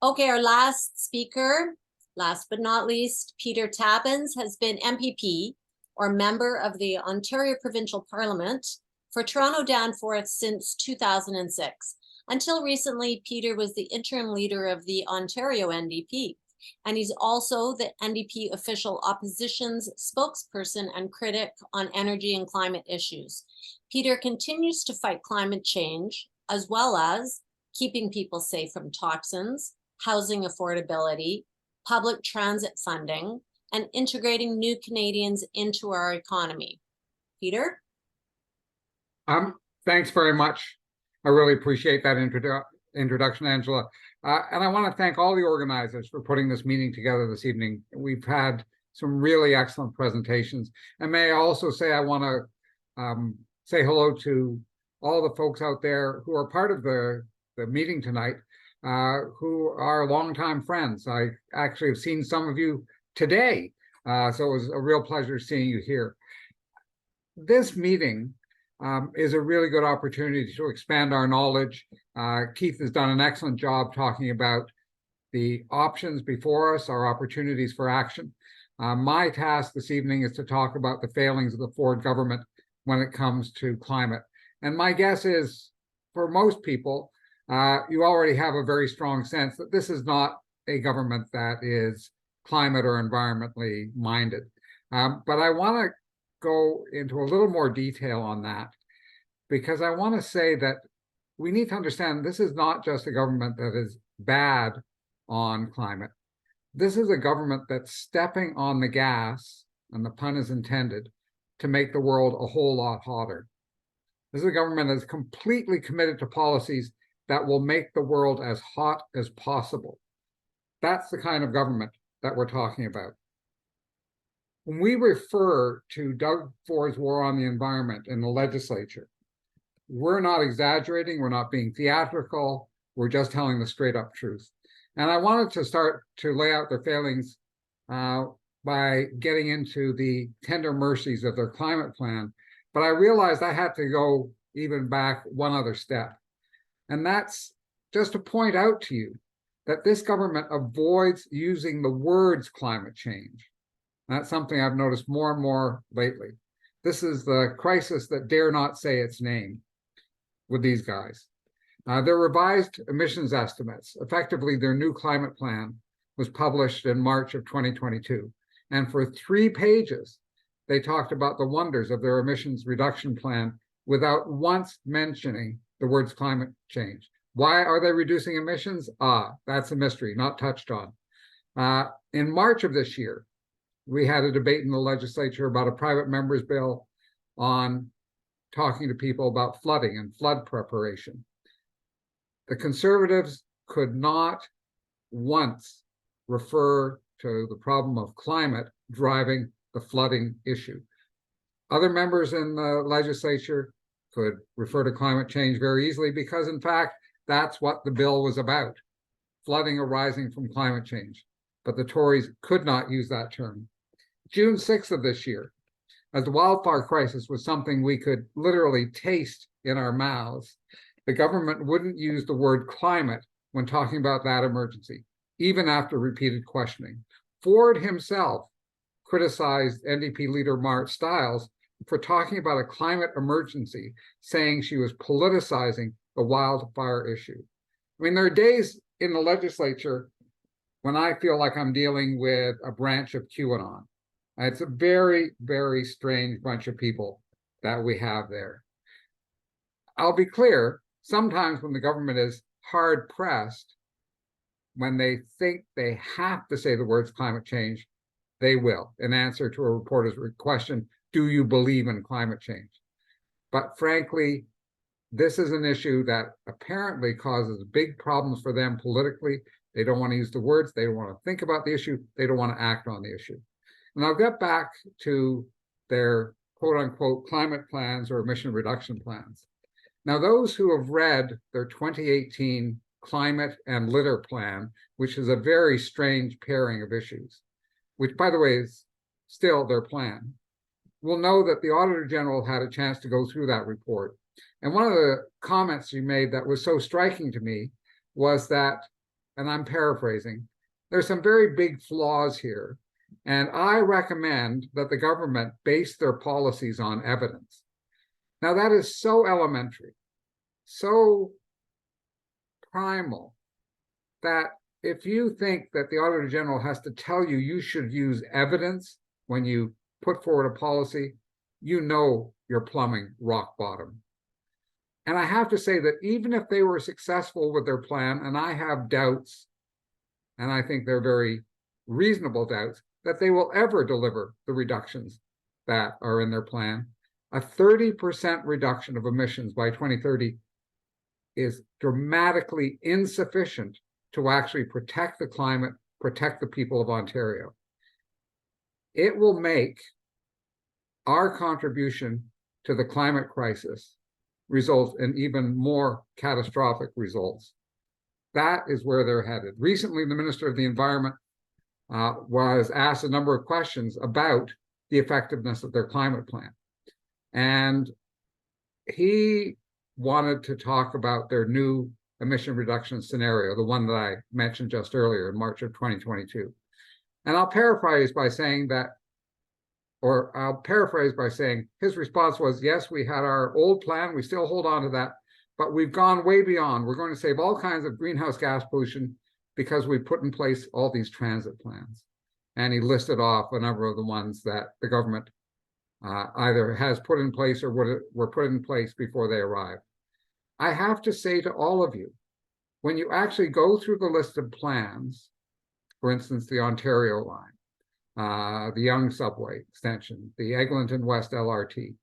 Okay, our last speaker, last but not least, Peter Tabbins has been MPP or member of the Ontario Provincial Parliament for Toronto-Danforth since 2006. Until recently, Peter was the interim leader of the Ontario NDP, and he's also the NDP official opposition's spokesperson and critic on energy and climate issues. Peter continues to fight climate change, as well as keeping people safe from toxins, housing affordability, public transit funding, and integrating new Canadians into our economy. Peter? Thanks very much. I really appreciate that introduction, Angela. And I want to thank all the organizers for putting this meeting together this evening. We've had some really excellent presentations. And may I also say, I want to say hello to all the folks out there who are part of the meeting tonight, who are longtime friends. I actually have seen some of you today. So it was a real pleasure seeing you here. This meeting is a really good opportunity to expand our knowledge. Keith has done an excellent job talking about the options before us, our opportunities for action. My task this evening is to talk about the failings of the Ford government when it comes to climate. And my guess is, for most people, you already have a very strong sense that this is not a government that is climate or environmentally minded. But I want to go into a little more detail on that, because I want to say that we need to understand this is not just a government that is bad on climate. This is a government that's stepping on the gas, and the pun is intended, to make the world a whole lot hotter. This is a government that is completely committed to policies that will make the world as hot as possible. That's the kind of government that we're talking about. When we refer to Doug Ford's war on the environment in the legislature, we're not exaggerating, we're not being theatrical, we're just telling the straight up truth. And I wanted to start to lay out their failings by getting into the tender mercies of their climate plan. But I realized I had to go even back one other step. And that's just to point out to you that this government avoids using the words climate change. That's something I've noticed more and more lately. This is the crisis that dare not say its name with these guys. Their revised emissions estimates, effectively their new climate plan, was published in March of 2022. And for 3 pages, they talked about the wonders of their emissions reduction plan without once mentioning the words climate change. Why are they reducing emissions? That's a mystery, not touched on. In March of this year, we had a debate in the legislature about a private member's bill on talking to people about flooding and flood preparation. The Conservatives could not once refer to the problem of climate driving the flooding issue. Other members in the legislature could refer to climate change very easily because, in fact, that's what the bill was about, flooding arising from climate change. But the Tories could not use that term. June 6th of this year, as the wildfire crisis was something we could literally taste in our mouths, the government wouldn't use the word climate when talking about that emergency, even after repeated questioning. Ford himself criticized NDP leader Marit Stiles for talking about a climate emergency, saying she was politicizing the wildfire issue. I mean, there are days in the legislature when I feel like I'm dealing with a branch of QAnon. It's a very, very strange bunch of people that we have there. I'll be clear, sometimes when the government is hard pressed, when they think they have to say the words climate change, they will, in answer to a reporter's question, do you believe in climate change? But frankly, this is an issue that apparently causes big problems for them politically. They don't want to use the words, they don't want to think about the issue, they don't want to act on the issue. And I'll get back to their quote unquote climate plans or emission reduction plans. Now, those who have read their 2018 climate and litter plan, which is a very strange pairing of issues, which by the way is still their plan, will know that the Auditor General had a chance to go through that report. And one of the comments you made that was so striking to me was that, and I'm paraphrasing, there's some very big flaws here. And I recommend that the government base their policies on evidence. Now, that is so elementary, so primal, that if you think that the Auditor General has to tell you you should use evidence when you put forward a policy, you know you're plumbing rock bottom. And I have to say that even if they were successful with their plan, and I have doubts, and I think they're very reasonable doubts, that they will ever deliver the reductions that are in their plan, a 30% reduction of emissions by 2030 is dramatically insufficient to actually protect the climate, protect the people of Ontario. It will make our contribution to the climate crisis result in even more catastrophic results. That is where they're headed. Recently, the Minister of the Environment was asked a number of questions about the effectiveness of their climate plan. And he wanted to talk about their new emission reduction scenario, the one that I mentioned just earlier in March of 2022. And I'll paraphrase by saying his response was, yes, we had our old plan, we still hold on to that, but we've gone way beyond. We're going to save all kinds of greenhouse gas pollution because we put in place all these transit plans. And he listed off a number of the ones that the government either has put in place or were put in place before they arrived. I have to say to all of you, when you actually go through the list of plans, for instance, the Ontario line, the Yonge subway extension, the Eglinton West LRT,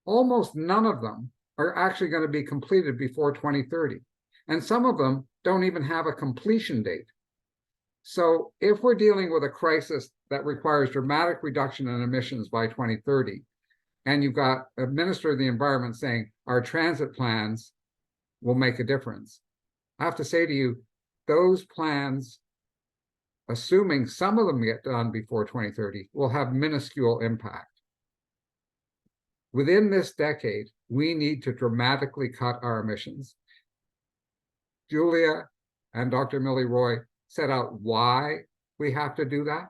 almost none of them are actually going to be completed before 2030. And some of them don't even have a completion date. So if we're dealing with a crisis that requires dramatic reduction in emissions by 2030, and you've got a Minister of the Environment saying our transit plans will make a difference, I have to say to you, those plans, assuming some of them get done before 2030, will have minuscule impact. Within this decade, we need to dramatically cut our emissions. Julia and Dr. Mili Roy set out why we have to do that.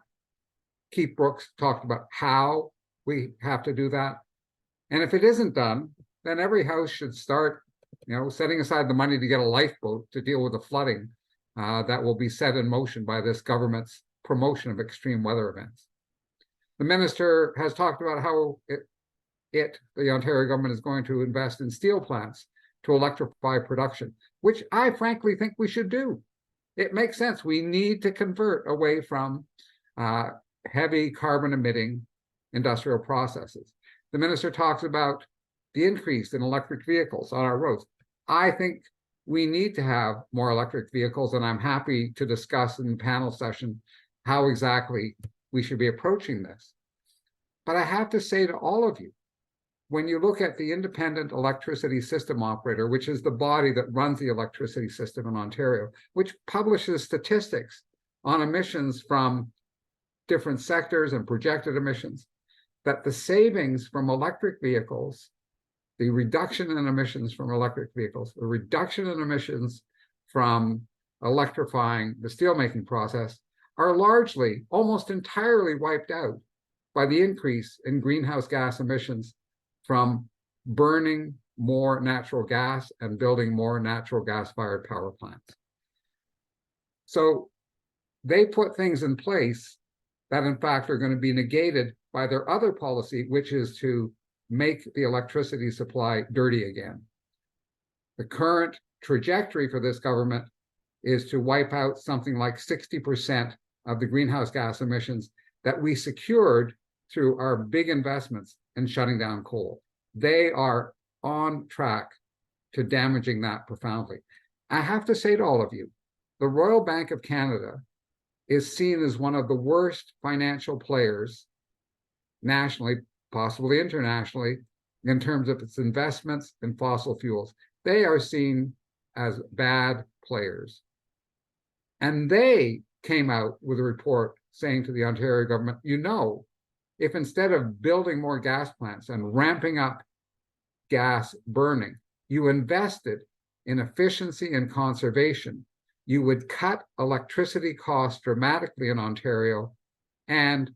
Keith Brooks talked about how we have to do that. And if it isn't done, then every house should start, setting aside the money to get a lifeboat to deal with the flooding that will be set in motion by this government's promotion of extreme weather events. The minister has talked about how the Ontario government is going to invest in steel plants to electrify production, which I frankly think we should do. It makes sense. We need to convert away from heavy carbon emitting industrial processes. The minister talks about the increase in electric vehicles on our roads. I think we need to have more electric vehicles, and I'm happy to discuss in the panel session how exactly we should be approaching this. But I have to say to all of you, when you look at the Independent Electricity System Operator, which is the body that runs the electricity system in Ontario, which publishes statistics on emissions from different sectors and projected emissions, that the savings from electric vehicles, the reduction in emissions from electric vehicles, the reduction in emissions from electrifying the steelmaking process are largely, almost entirely wiped out by the increase in greenhouse gas emissions from burning more natural gas and building more natural gas-fired power plants. So they put things in place that in fact are going to be negated by their other policy, which is to make the electricity supply dirty again. The current trajectory for this government is to wipe out something like 60% of the greenhouse gas emissions that we secured through our big investments in shutting down coal. They are on track to damaging that profoundly. I have to say to all of you, the Royal Bank of Canada is seen as one of the worst financial players nationally, possibly internationally, in terms of its investments in fossil fuels. They are seen as bad players. And they came out with a report saying to the Ontario government, you know, if instead of building more gas plants and ramping up gas burning, you invested in efficiency and conservation, you would cut electricity costs dramatically in Ontario, and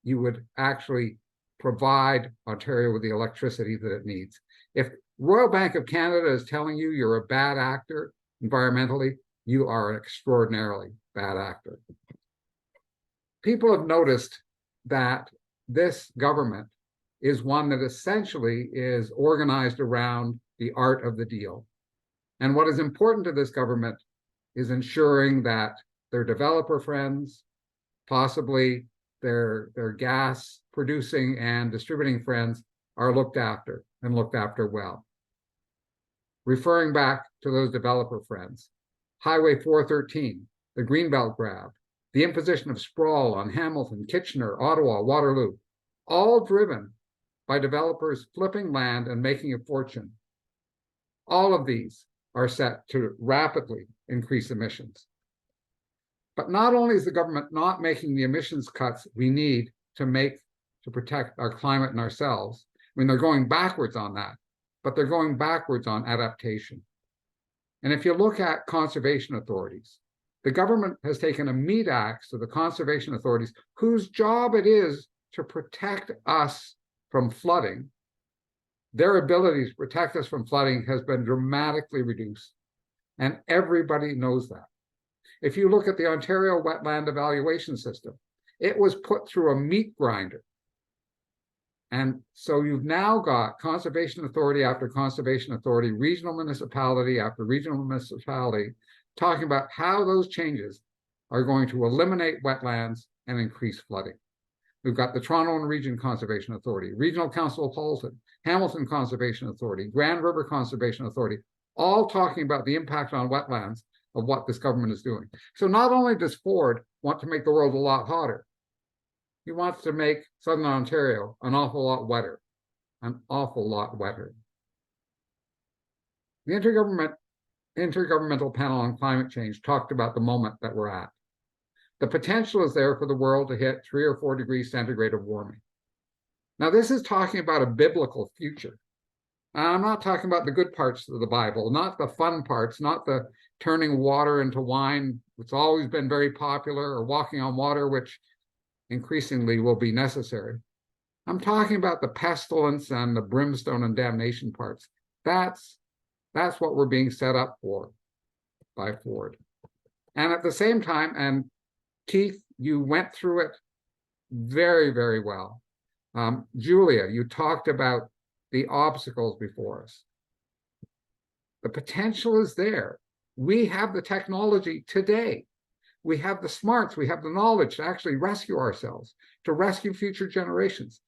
you would actually provide Ontario with the electricity that it needs. If Royal Bank of Canada is telling you you're a bad actor environmentally, you are an extraordinarily bad actor. People have noticed that this government is one that essentially is organized around the art of the deal. And what is important to this government is ensuring that their developer friends, possibly their gas producing and distributing friends, are looked after and looked after well. Referring back to those developer friends, Highway 413, the Greenbelt grab, the imposition of sprawl on Hamilton, Kitchener, Ottawa, Waterloo, all driven by developers flipping land and making a fortune. All of these are set to rapidly increase emissions. But not only is the government not making the emissions cuts we need to protect our climate and ourselves, I mean, they're going backwards on that, but they're going backwards on adaptation. And if you look at conservation authorities, the government has taken a meat axe to the conservation authorities whose job it is to protect us from flooding. Their ability to protect us from flooding has been dramatically reduced. And everybody knows that. If you look at the Ontario Wetland Evaluation System, it was put through a meat grinder. And so you've now got conservation authority after conservation authority, regional municipality after regional municipality, talking about how those changes are going to eliminate wetlands and increase flooding. We've got the Toronto and Region Conservation Authority, Regional Council of Halton, Hamilton Conservation Authority, Grand River Conservation Authority, all talking about the impact on wetlands of what this government is doing. So not only does Ford want to make the world a lot hotter, he wants to make Southern Ontario an awful lot wetter, an awful lot wetter. The Intergovernmental Panel on Climate Change talked about the moment that we're at. The potential is there for the world to hit 3 or 4 degrees centigrade of warming. Now, this is talking about a biblical future. I'm not talking about the good parts of the Bible, not the fun parts, not the turning water into wine, which has always been very popular, or walking on water, which increasingly will be necessary. I'm talking about the pestilence and the brimstone and damnation parts. That's what we're being set up for by Ford. And at the same time, and Keith, you went through it very, very well. Julia, you talked about the obstacles before us. The potential is there. We have the technology today. We have the smarts, we have the knowledge to actually rescue ourselves, to rescue future generations.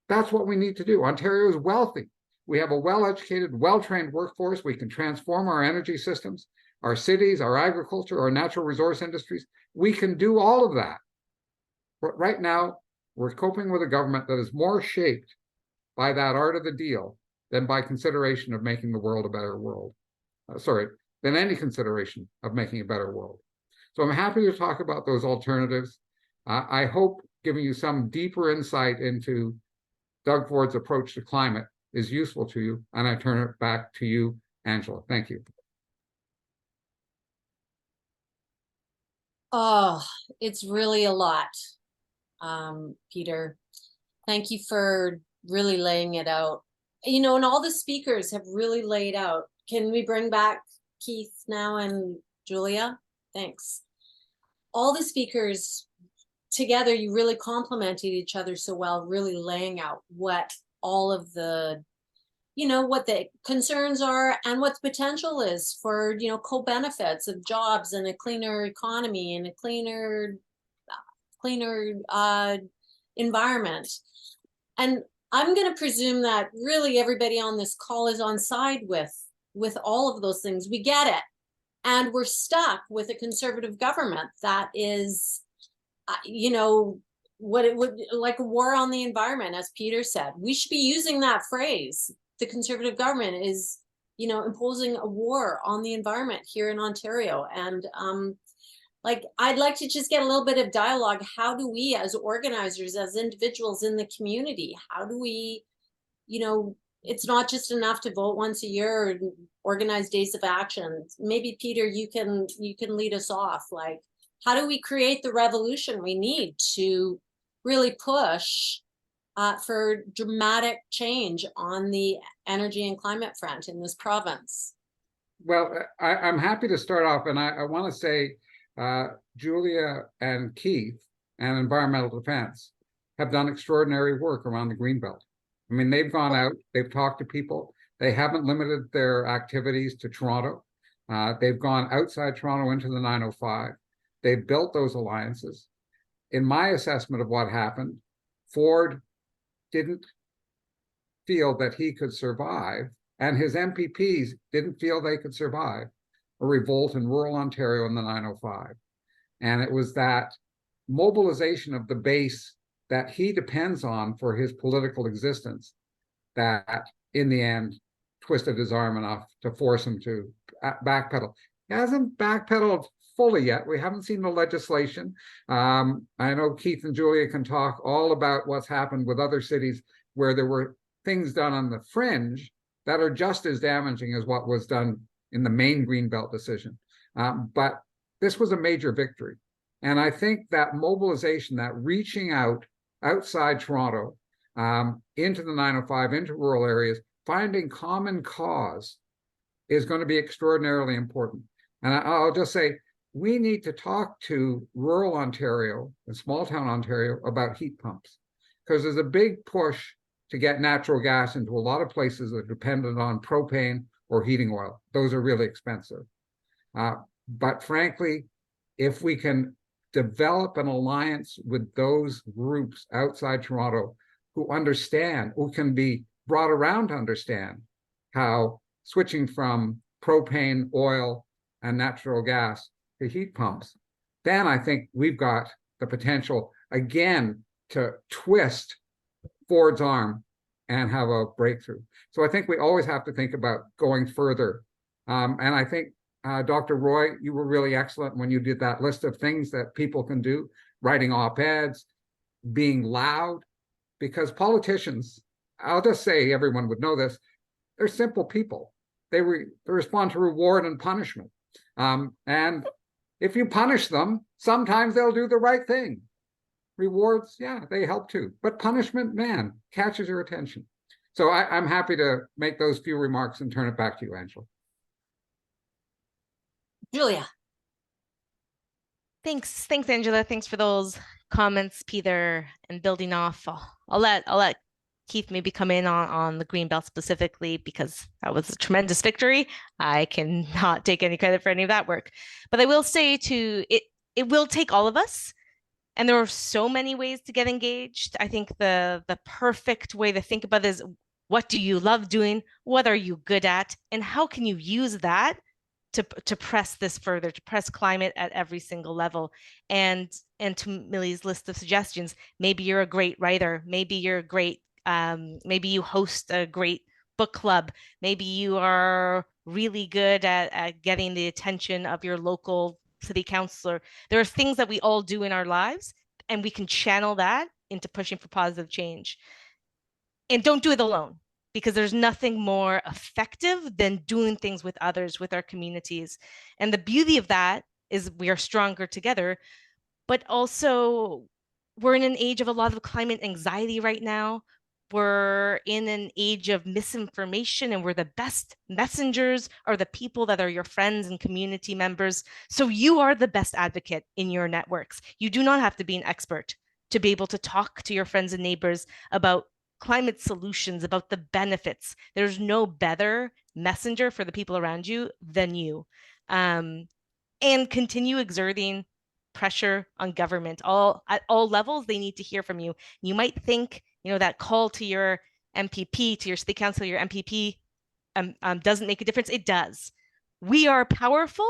That's what we need to do. Ontario is wealthy. We have a well-educated, well-trained workforce. We can transform our energy systems, our cities, our agriculture, our natural resource industries. We can do all of that. But right now, we're coping with a government that is more shaped by that art of the deal than by consideration of making the world a better world. Than any consideration of making a better world. So I'm happy to talk about those alternatives. I hope giving you some deeper insight into Doug Ford's approach to climate is useful to you, and I turn it back to you, Angela. Thank you. Oh, it's really a lot, Peter. Thank you for really laying it out. You know, and all the speakers have really laid out. Can we bring back Keith now and Julia? Thanks. All the speakers together you really complemented each other so well, really laying out what all of the, what the concerns are and what the potential is for, co-benefits of jobs and a cleaner economy and a cleaner environment. And I'm going to presume that really everybody on this call is on side with all of those things. We get it. And we're stuck with a conservative government that is, what it would like a war on the environment, as Peter said. We should be using that phrase. The conservative government is, imposing a war on the environment here in Ontario. And I'd like to just get a little bit of dialogue. How do we, as organizers, as individuals in the community, how do we, it's not just enough to vote once a year or organize days of action. Maybe Peter, you can lead us off. Like, how do we create the revolution we need to really push for dramatic change on the energy and climate front in this province? Well, I'm happy to start off, and I want to say Julia and Keith and Environmental Defense have done extraordinary work around the Greenbelt. I mean, they've gone out, they've talked to people, they haven't limited their activities to Toronto. They've gone outside Toronto into the 905. They've built those alliances. In my assessment of what happened, Ford didn't feel that he could survive, and his MPPs didn't feel they could survive a revolt in rural Ontario in the 905. And it was that mobilization of the base that he depends on for his political existence that, in the end, twisted his arm enough to force him to backpedal. He hasn't backpedaled fully yet. We haven't seen the legislation. I know Keith and Julia can talk all about what's happened with other cities where there were things done on the fringe that are just as damaging as what was done in the main Greenbelt decision. But this was a major victory. And I think that mobilization, that reaching out outside Toronto, into the 905, into rural areas, finding common cause is going to be extraordinarily important. And I'll just say, we need to talk to rural Ontario and small town Ontario about heat pumps, because there's a big push to get natural gas into a lot of places that are dependent on propane or heating oil. Those are really expensive. But frankly, if we can develop an alliance with those groups outside Toronto who understand, who can be brought around to understand how switching from propane, oil, and natural gas to heat pumps, then I think we've got the potential again to twist Ford's arm and have a breakthrough. So I think we always have to think about going further. And I think, Dr. Roy, you were really excellent when you did that list of things that people can do, writing op-eds, being loud, because politicians, I'll just say, everyone would know this, they're simple people. They respond to reward and punishment. And if you punish them, sometimes they'll do the right thing. Rewards, yeah, they help too. But punishment, man, catches your attention. So I'm happy to make those few remarks and turn it back to you, Angela. Julia. Thanks, Angela. Thanks for those comments, Peter, and building off. I'll let Keith maybe come in on the Greenbelt specifically, because that was a tremendous victory. I cannot take any credit for any of that work, but I will say it will take all of us. And there are so many ways to get engaged. I think the perfect way to think about it is, what do you love doing? What are you good at? And how can you use that to press this further, to press climate at every single level? And to Mili's list of suggestions, maybe you're a great writer, maybe you're a great, maybe you host a great book club, maybe you are really good at getting the attention of your local city councillor. There are things that we all do in our lives, and we can channel that into pushing for positive change. And don't do it alone, because there's nothing more effective than doing things with others, with our communities. And the beauty of that is we are stronger together, but also we're in an age of a lot of climate anxiety right now. we're in an age of misinformation, and we're the best messengers are the people that are your friends and community members. So you are the best advocate in your networks. You do not have to be an expert to be able to talk to your friends and neighbors about climate solutions, about the benefits. There's no better messenger for the people around you than you. And continue exerting pressure on government at all levels. They need to hear from you. You might think, that call to your MPP, to your city council, your MPP doesn't make a difference. It does. We are powerful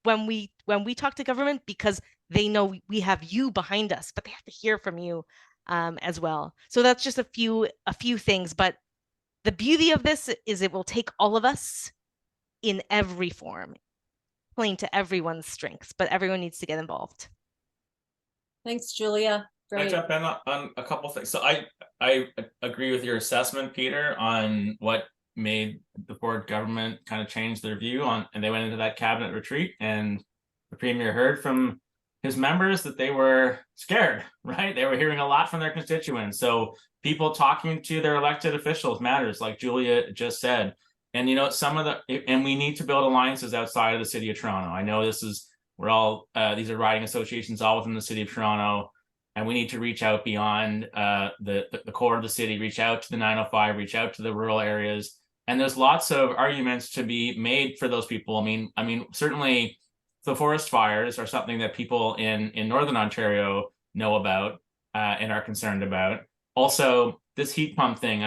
when we talk to government because they know we have you behind us, but they have to hear from you as well. So that's just a few things. But the beauty of this is it will take all of us in every form, playing to everyone's strengths, but everyone needs to get involved. Thanks, Julia. Can I jump in on a couple things? So I agree with your assessment, Peter, on what made the Ford government kind of change their view on, and they went into that cabinet retreat, and the Premier heard from his members that they were scared, right? They were hearing a lot from their constituents. So people talking to their elected officials matters, like Julia just said. And and we need to build alliances outside of the city of Toronto. I know these are riding associations all within the city of Toronto. And we need to reach out beyond the core of the city, reach out to the 905, reach out to the rural areas. And there's lots of arguments to be made for those people. I mean, certainly the forest fires are something that people in Northern Ontario know about and are concerned about. Also, this heat pump thing.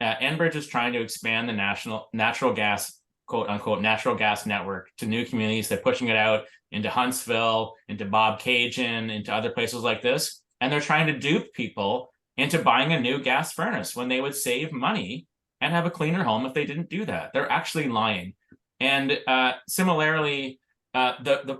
Enbridge is trying to expand the national natural gas, quote unquote, natural gas network to new communities. They're pushing it out into Huntsville, into Bob Cajun, into other places like this. And they're trying to dupe people into buying a new gas furnace when they would save money and have a cleaner home if they didn't do that. They're actually lying. And similarly, the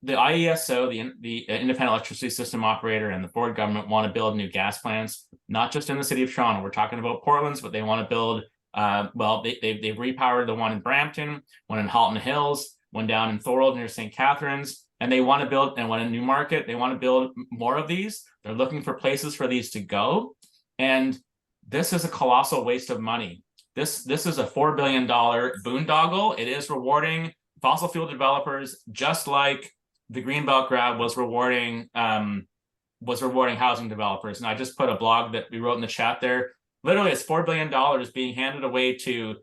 IESO, the Independent Electricity System Operator, and the Ford government want to build new gas plants, not just in the city of Toronto. We're talking about Portland's, but they want to build, they've repowered the one in Brampton, one in Halton Hills, one down in Thorold near St. Catharines, and they want to build, and one in Newmarket, they want to build more of these. They're looking for places for these to go. And this is a colossal waste of money. This is a $4 billion boondoggle. It is rewarding fossil fuel developers, just like the Greenbelt grab was rewarding housing developers. And I just put a blog that we wrote in the chat there. Literally, it's $4 billion being handed away to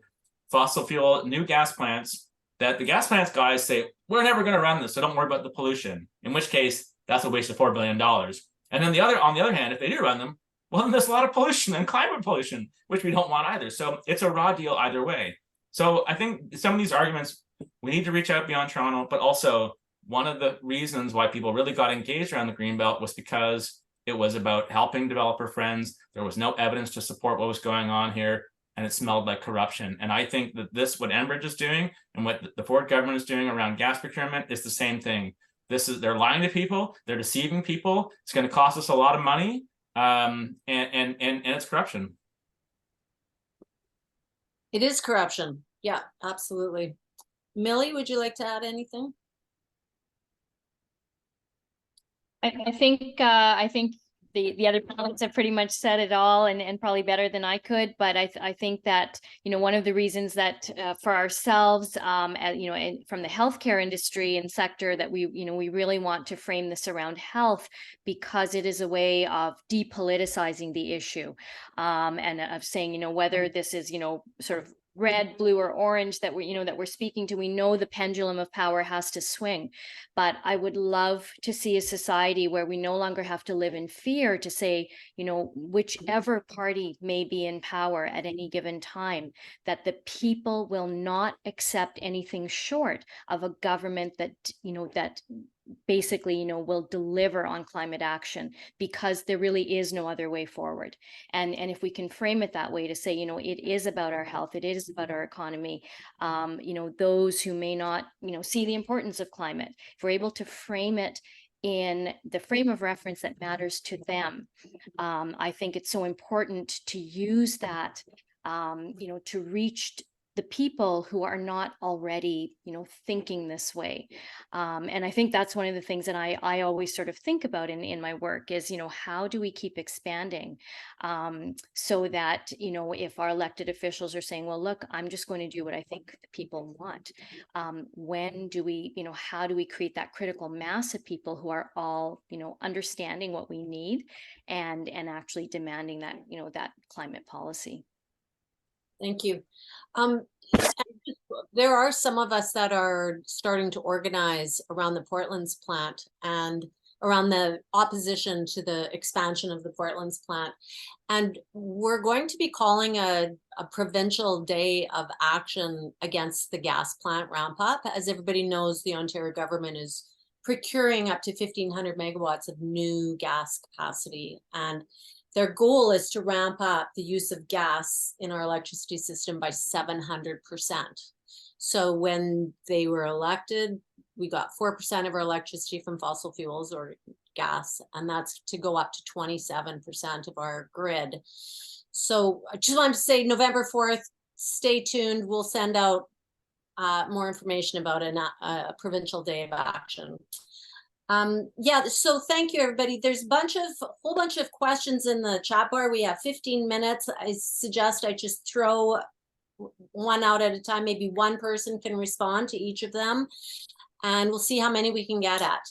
fossil fuel new gas plants that the gas plants guys say, we're never going to run this, so don't worry about the pollution. In which case, that's a waste of $4 billion. And then on the other hand, if they do run them, well, then there's a lot of pollution and climate pollution, which we don't want either. So it's a raw deal either way. So I think some of these arguments, we need to reach out beyond Toronto, but also one of the reasons why people really got engaged around the Greenbelt was because it was about helping developer friends. There was no evidence to support what was going on here, and it smelled like corruption. And I think that what Enbridge is doing and what the Ford government is doing around gas procurement is the same thing. They're lying to people, they're deceiving people. It's going to cost us a lot of money, and it's corruption. It is corruption. Yeah, absolutely. Mili, would you like to add anything? I think the other panelists have pretty much said it all, and probably better than I could. But I think that one of the reasons that for ourselves, from the healthcare industry and sector, that we really want to frame this around health, because it is a way of depoliticizing the issue, and of saying whether this is sort of red, blue, or orange that we're speaking to. We know the pendulum of power has to swing, but I would love to see a society where we no longer have to live in fear to say, whichever party may be in power at any given time, that the people will not accept anything short of a government that that basically will deliver on climate action, because there really is no other way forward. And if we can frame it that way, to say it is about our health, it is about our economy, those who may not see the importance of climate, if we're able to frame it in the frame of reference that matters to them, I think it's so important to use that to reach the people who are not already, thinking this way. And I think that's one of the things that I always sort of think about in my work is, how do we keep expanding so that, if our elected officials are saying, well, look, I'm just going to do what I think the people want. When do we, how do we create that critical mass of people who are all, understanding what we need and actually demanding that, that climate policy? Thank you. There are some of us that are starting to organize around the Portland's plant and around the opposition to the expansion of the Portland's plant. And we're going to be calling a provincial day of action against the gas plant ramp up. As everybody knows, the Ontario government is procuring up to 1,500 megawatts of new gas capacity. And their goal is to ramp up the use of gas in our electricity system by 700%. So when they were elected, we got 4% of our electricity from fossil fuels or gas, and that's to go up to 27% of our grid. So I just wanted to say November 4th, stay tuned. We'll send out more information about a provincial day of action. Yeah, so thank you, everybody. There's a whole bunch of questions in the chat bar. We have 15 minutes. I suggest I just throw one out at a time. Maybe one person can respond to each of them, and we'll see how many we can get at.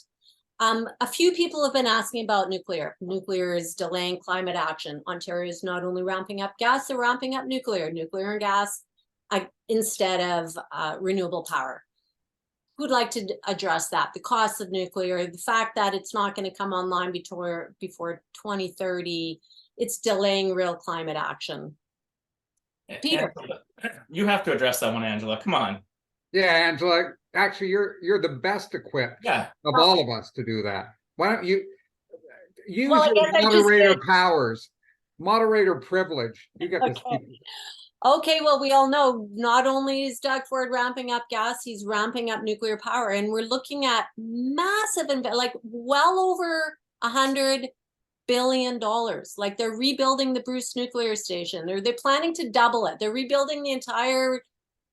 A few people have been asking about nuclear. Nuclear is delaying climate action. Ontario is not only ramping up gas, they're ramping up nuclear and gas instead of renewable power. Who'd like to address that? The cost of nuclear, the fact that it's not going to come online before 2030, it's delaying real climate action. Peter, you have to address that one, Angela. Come on. Yeah, Angela. Actually, you're the best equipped of all of us to do that. Why don't you use your moderator powers, moderator privilege? You get to speak. Okay, well, we all know not only is Doug Ford ramping up gas, he's ramping up nuclear power, and we're looking at massive, like well over $100 billion. Like they're rebuilding the Bruce nuclear station. They're planning to double it. They're rebuilding the entire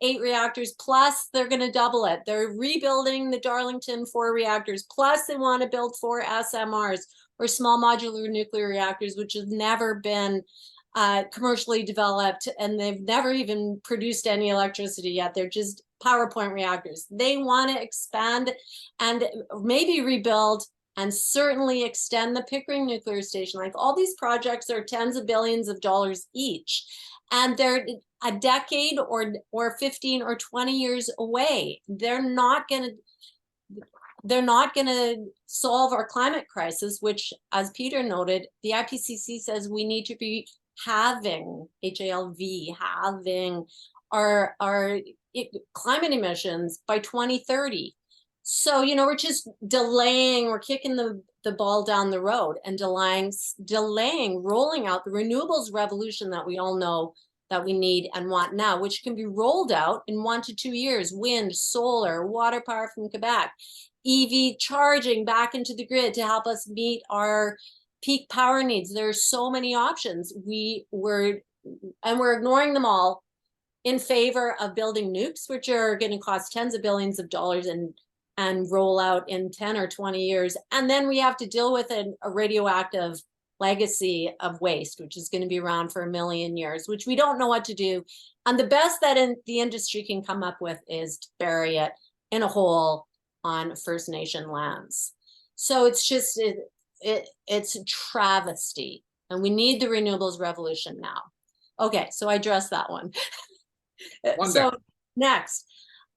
8 reactors, plus they're going to double it. They're rebuilding the Darlington 4 reactors, plus they want to build 4 SMRs, or small modular nuclear reactors, which have never been commercially developed, and they've never even produced any electricity yet. They're just PowerPoint reactors. They want to expand and maybe rebuild and certainly extend the Pickering nuclear station. Like all these projects are tens of billions of dollars each, and they're a decade or 15 or 20 years away. They're not going to solve our climate crisis, which, as Peter noted, the IPCC says we need to be having our climate emissions by 2030. So, we're just delaying, we're kicking the ball down the road and delaying rolling out the renewables revolution that we all know that we need and want now, which can be rolled out in 1 to 2 years. Wind, solar, water power from Quebec, EV charging back into the grid to help us meet our peak power needs. There are so many options. We're ignoring them all in favor of building nukes, which are going to cost tens of billions of dollars and roll out in 10 or 20 years. And then we have to deal with a radioactive legacy of waste, which is going to be around for 1 million years, which we don't know what to do. And the best that the industry can come up with is to bury it in a hole on First Nation lands. So it's just, it's a travesty, and we need the renewables revolution now. Okay, so I addressed that one. So next,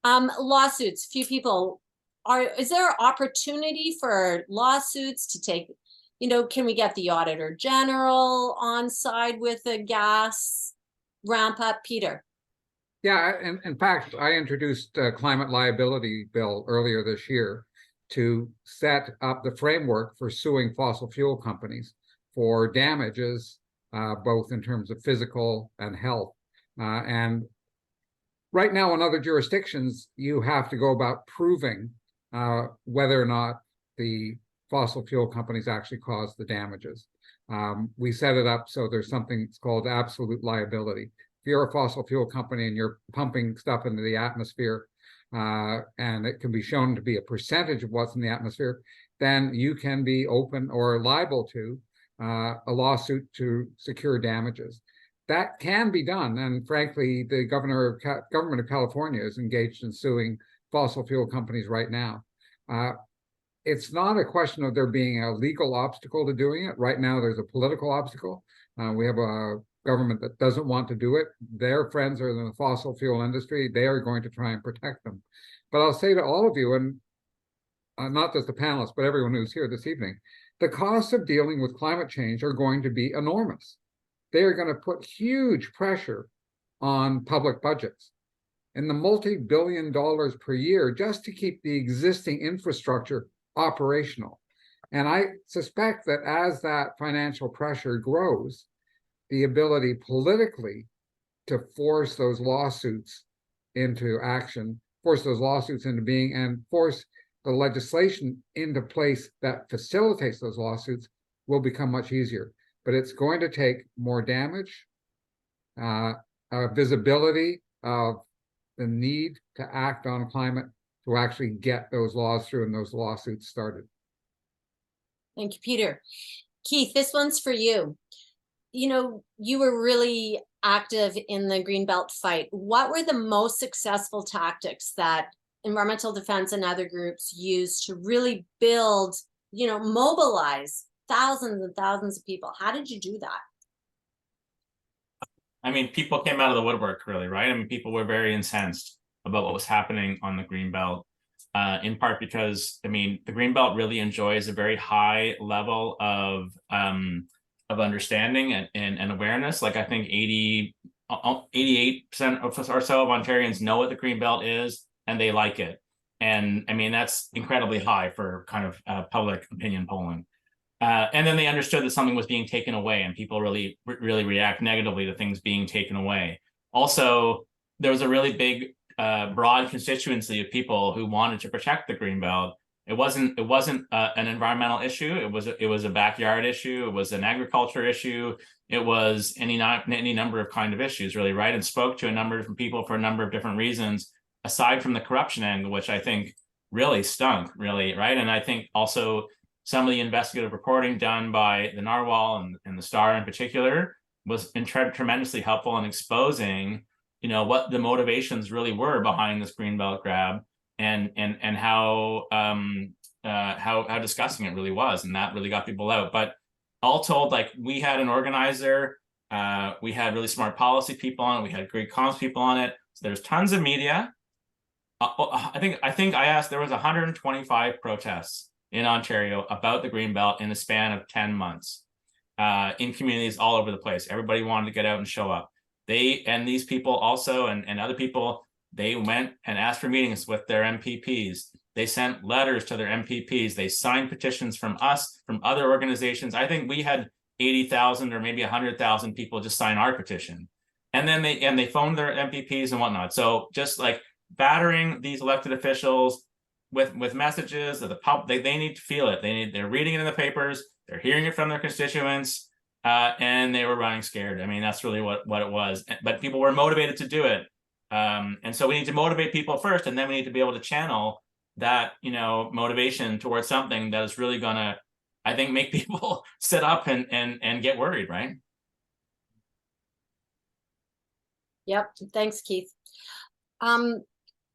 lawsuits. Few people is there opportunity for lawsuits to take, can we get the Auditor General on side with the gas ramp up, Peter? Yeah, in fact, I introduced a climate liability bill earlier this year to set up the framework for suing fossil fuel companies for damages, both in terms of physical and health. And right now in other jurisdictions, you have to go about proving whether or not the fossil fuel companies actually caused the damages. We set it up so there's something that's called absolute liability. you're a fossil fuel company and you're pumping stuff into the atmosphere, and it can be shown to be a percentage of what's in the atmosphere, then you can be open or liable to a lawsuit to secure damages. That can be done, and frankly, the government of California is engaged in suing fossil fuel companies right now. It's not a question of there being a legal obstacle to doing it. Right now, there's a political obstacle. We have a government that doesn't want to do it. Their friends are in the fossil fuel industry. They are going to try and protect them. But I'll say to all of you, and not just the panelists, but everyone who's here this evening, the costs of dealing with climate change are going to be enormous. They are going to put huge pressure on public budgets in the multi-billion dollars per year just to keep the existing infrastructure operational. And I suspect that as that financial pressure grows, the ability politically to force those lawsuits into action, force those lawsuits into being, and force the legislation into place that facilitates those lawsuits will become much easier. But it's going to take more damage, visibility of the need to act on climate to actually get those laws through and those lawsuits started. Thank you, Peter. Keith, this one's for you. You know, you were really active in the Greenbelt fight. What were the most successful tactics that environmental defense and other groups used to really build, you know, mobilize thousands and thousands of people? How did you do that? I mean, people came out of the woodwork, really, right? I mean, people were very incensed about what was happening on the Greenbelt, in part because, I mean, the Greenbelt really enjoys a very high level of understanding and awareness. Like, I think 88% or so of Ontarians know what the Greenbelt is, and they like it. And I mean, that's incredibly high for kind of public opinion polling. And then they understood that something was being taken away, and people really react negatively to things being taken away. Also, there was a really big, broad constituency of people who wanted to protect the Greenbelt. It wasn't an environmental issue. It was a backyard issue. It was an agriculture issue. It was any number of kind of issues, really, right? And spoke to a number of different people for a number of different reasons, aside from the corruption angle, which I think really stunk, really, right? And I think also some of the investigative reporting done by the Narwhal and the Star in particular was tremendously helpful in exposing, you know, what the motivations really were behind this Greenbelt grab, and how disgusting it really was, and that really got people out. But all told, like, we had an organizer, we had really smart policy people on it, we had great comms people on it. So there's tons of media. I think I asked, there was 125 protests in Ontario about the Greenbelt in a span of 10 months, in communities all over the place. Everybody wanted to get out and show up. These people also, and other people, they went and asked for meetings with their MPPs. They sent letters to their MPPs. They signed petitions from us, from other organizations. I think we had 80,000 or maybe 100,000 people just sign our petition. And then they phoned their MPPs and whatnot. So just like battering these elected officials with messages that the public, they need to feel it. They're reading it in the papers, they're hearing it from their constituents, and they were running scared. I mean, that's really what it was. But people were motivated to do it. And so we need to motivate people first, and then we need to be able to channel that, you know, motivation towards something that is really gonna, I think, make people sit up and get worried, right? Yep. Thanks, Keith.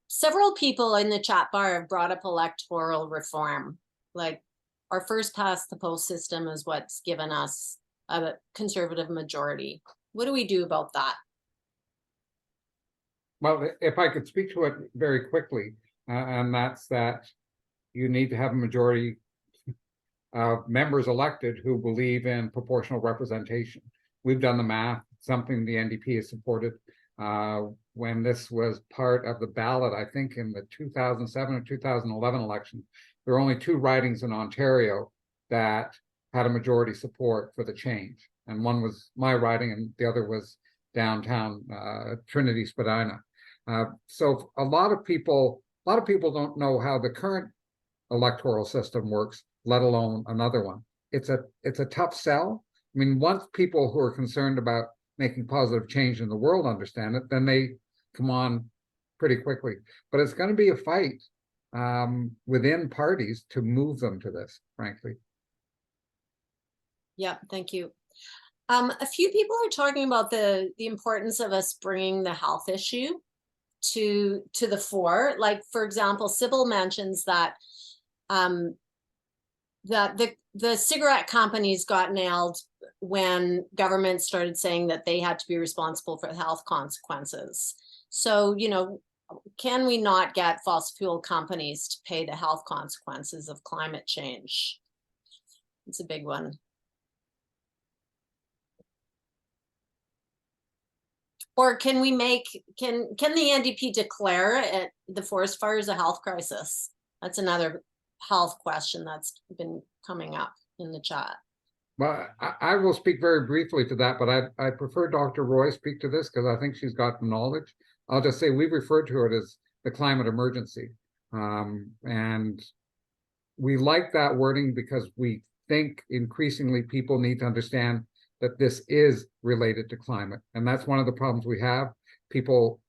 Several people in the chat bar have brought up electoral reform. Like, our first past the post system is what's given us a conservative majority. What do we do about that? Well, if I could speak to it very quickly, and that's that you need to have a majority of members elected who believe in proportional representation. We've done the math, something the NDP has supported. When this was part of the ballot, I think in the 2007 or 2011 election, there were only 2 ridings in Ontario that had a majority support for the change. And one was my riding and the other was downtown Trinity Spadina. So a lot of people don't know how the current electoral system works, let alone another one. It's a tough sell. I mean, once people who are concerned about making positive change in the world understand it, then they come on pretty quickly. But it's going to be a fight within parties to move them to this, frankly. Yeah, thank you. A few people are talking about the importance of us bringing the health issue to the fore. Like, for example, Sybil mentions that that the cigarette companies got nailed when government started saying that they had to be responsible for the health consequences. So, you know, can we not get fossil fuel companies to pay the health consequences of climate change? It's a big one. Or can we make, can the NDP declare the forest fires a health crisis? That's another health question that's been coming up in the chat. Well, I will speak very briefly to that, but I prefer Dr. Roy speak to this because I think she's got the knowledge. I'll just say we refer to it as the climate emergency. And we like that wording because we think increasingly people need to understand that this is related to climate. And that's one of the problems we have. People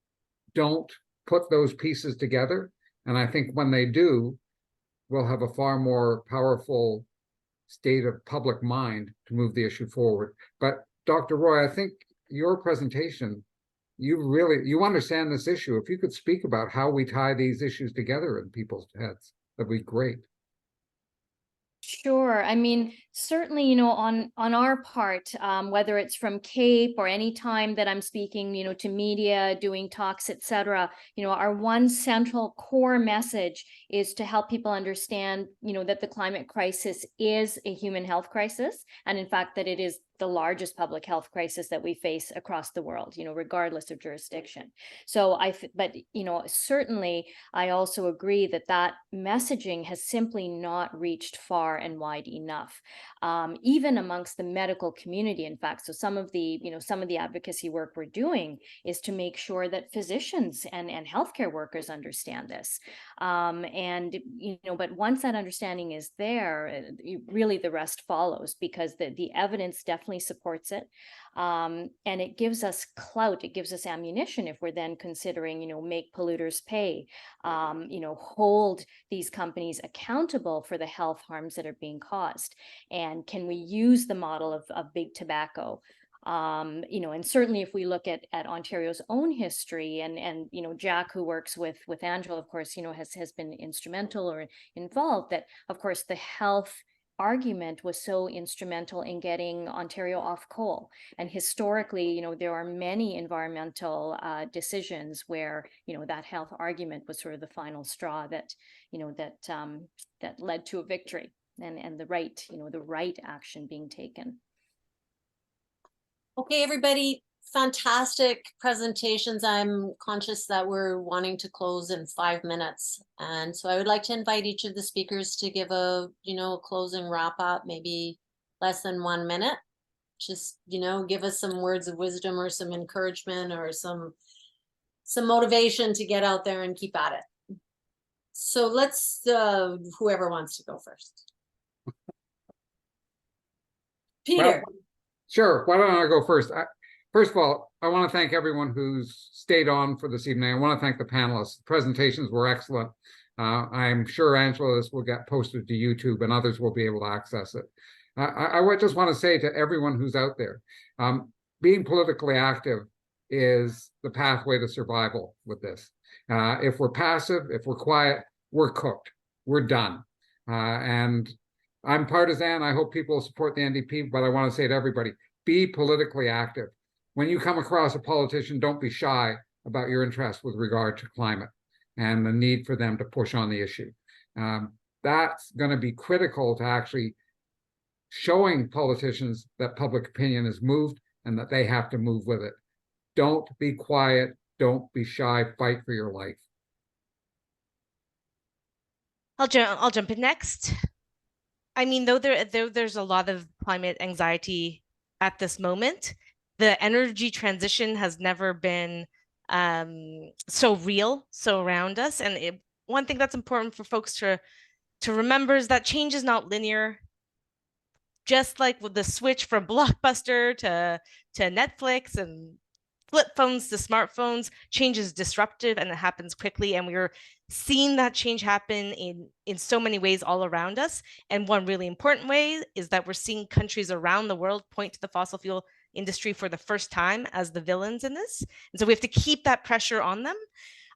don't put those pieces together. And I think when they do, we'll have a far more powerful state of public mind to move the issue forward. But Dr. Roy, I think your presentation, you understand this issue. If you could speak about how we tie these issues together in people's heads, that'd be great. Sure. I mean, certainly, you know, on our part, whether it's from CAPE or any time that I'm speaking, you know, to media, doing talks, etc., you know, our one central core message is to help people understand, you know, that the climate crisis is a human health crisis, and in fact, that it is the largest public health crisis that we face across the world, you know, regardless of jurisdiction. So but, you know, certainly I also agree that that messaging has simply not reached far and wide enough, even amongst the medical community, in fact. So some of the, you know, some of the advocacy work we're doing is to make sure that physicians and healthcare workers understand this. And, you know, but once that understanding is there, really the rest follows, because the evidence definitely supports it. And it gives us clout, it gives us ammunition if we're then considering, you know, make polluters pay, you know, hold these companies accountable for the health harms that are being caused. And can we use the model of big tobacco? You know, and certainly if we look at Ontario's own history, and you know, Jack, who works with Angela, of course, you know, has been instrumental or involved, that of course the health argument was so instrumental in getting Ontario off coal. And historically, you know, there are many environmental decisions where, you know, that health argument was sort of the final straw that, you know, that led to a victory and the right, you know, the right action being taken. Okay, everybody, fantastic presentations. I'm conscious that we're wanting to close in 5 minutes. And so I would like to invite each of the speakers to give a, you know, a closing wrap up, maybe less than 1 minute. Just, you know, give us some words of wisdom or some encouragement or some motivation to get out there and keep at it. So let's, whoever wants to go first. Peter. Well, sure, why don't I go first? First of all, I want to thank everyone who's stayed on for this evening. I want to thank the panelists. The presentations were excellent. I'm sure, Angela, this will get posted to YouTube and others will be able to access it. I just want to say to everyone who's out there, being politically active is the pathway to survival with this. If we're passive, if we're quiet, we're cooked. We're done. And I'm partisan. I hope people support the NDP, but I want to say to everybody, be politically active. When you come across a politician, don't be shy about your interest with regard to climate and the need for them to push on the issue. That's going to be critical to actually showing politicians that public opinion is moved and that they have to move with it. Don't be quiet. Don't be shy. Fight for your life. I'll jump in next. I mean, though there's a lot of climate anxiety at this moment, the energy transition has never been so real, so around us. And one thing that's important for folks to remember is that change is not linear. just like with the switch from Blockbuster to Netflix and flip phones to smartphones, change is disruptive and it happens quickly. And we're seeing that change happen in so many ways all around us. And one really important way is that we're seeing countries around the world point to the fossil fuel industry for the first time as the villains in this. And so we have to keep that pressure on them.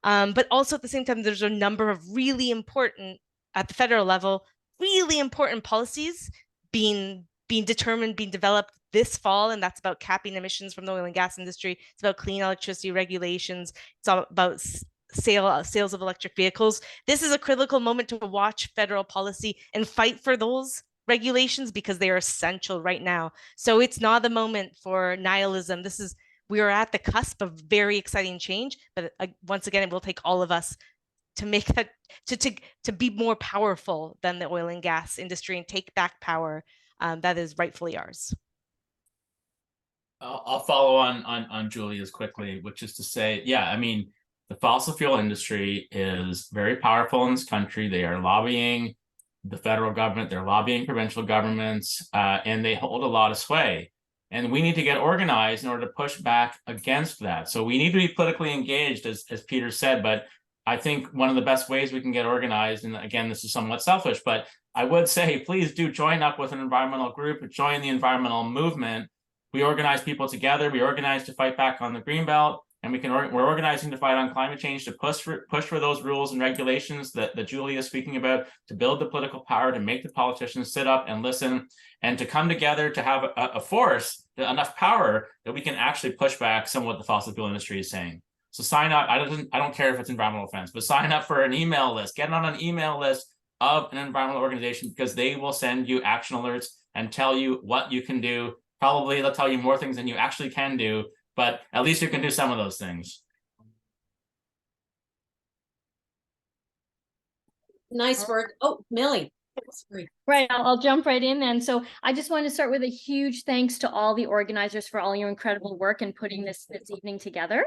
But also at the same time, there's a number of really important, at the federal level, really important policies being determined, being developed this fall, and that's about capping emissions from the oil and gas industry. It's about clean electricity regulations. It's all about sales of electric vehicles. This is a critical moment to watch federal policy and fight for those regulations because they are essential right now. So it's not the moment for nihilism. We are at the cusp of very exciting change, but once again, it will take all of us to make that, to be more powerful than the oil and gas industry and take back power that is rightfully ours. I'll follow on Julia's quickly, which is to say, yeah, I mean, the fossil fuel industry is very powerful in this country. They are lobbying the federal government, they're lobbying provincial governments, and they hold a lot of sway. And we need to get organized in order to push back against that. So we need to be politically engaged, as Peter said, but I think one of the best ways we can get organized, and again, this is somewhat selfish, but I would say, please do join up with an environmental group, join the environmental movement. We organize people together. We organize to fight back on the Greenbelt, and we're organizing to fight on climate change, to push for those rules and regulations that Julia is speaking about, to build the political power, to make the politicians sit up and listen, and to come together to have a force, enough power that we can actually push back some of what the fossil fuel industry is saying. So sign up. I don't care if it's environmental offense, but sign up for an email list. Get on an email list of an environmental organization, because they will send you action alerts and tell you what you can do. Probably they'll tell you more things than you actually can do, but at least you can do some of those things. Nice work. Oh, Mili. Sorry. Right, I'll jump right in then. So I just want to start with a huge thanks to all the organizers for all your incredible work in putting this evening together.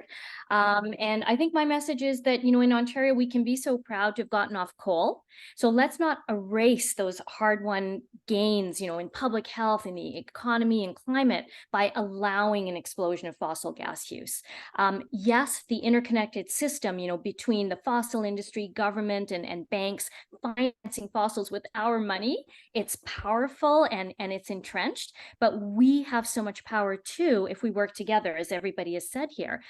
And I think my message is that, in Ontario, we can be so proud to have gotten off coal. So let's not erase those hard-won gains, in public health, in the economy and climate by allowing an explosion of fossil gas use. Yes, the interconnected system, between the fossil industry, government, and banks financing fossils with our money, it's powerful and it's entrenched, but we have so much power too if we work together, as everybody has said here.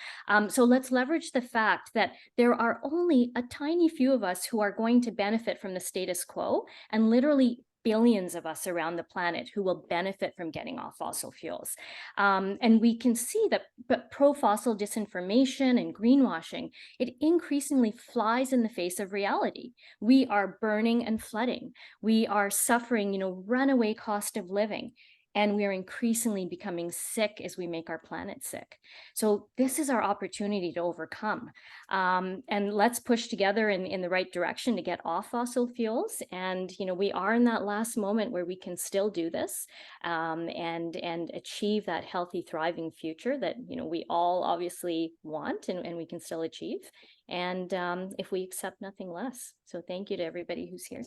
So let's leverage the fact that there are only a tiny few of us who are going to benefit from the status quo, and literally billions of us around the planet who will benefit from getting off fossil fuels. And we can see that pro-fossil disinformation and greenwashing, it increasingly flies in the face of reality. We are burning and flooding. We are suffering, runaway cost of living. And we are increasingly becoming sick as we make our planet sick. So this is our opportunity to overcome. And let's push together in the right direction to get off fossil fuels. And, we are in that last moment where we can still do this and achieve that healthy, thriving future that, we all obviously want and we can still achieve. And if we accept nothing less. So thank you to everybody who's here.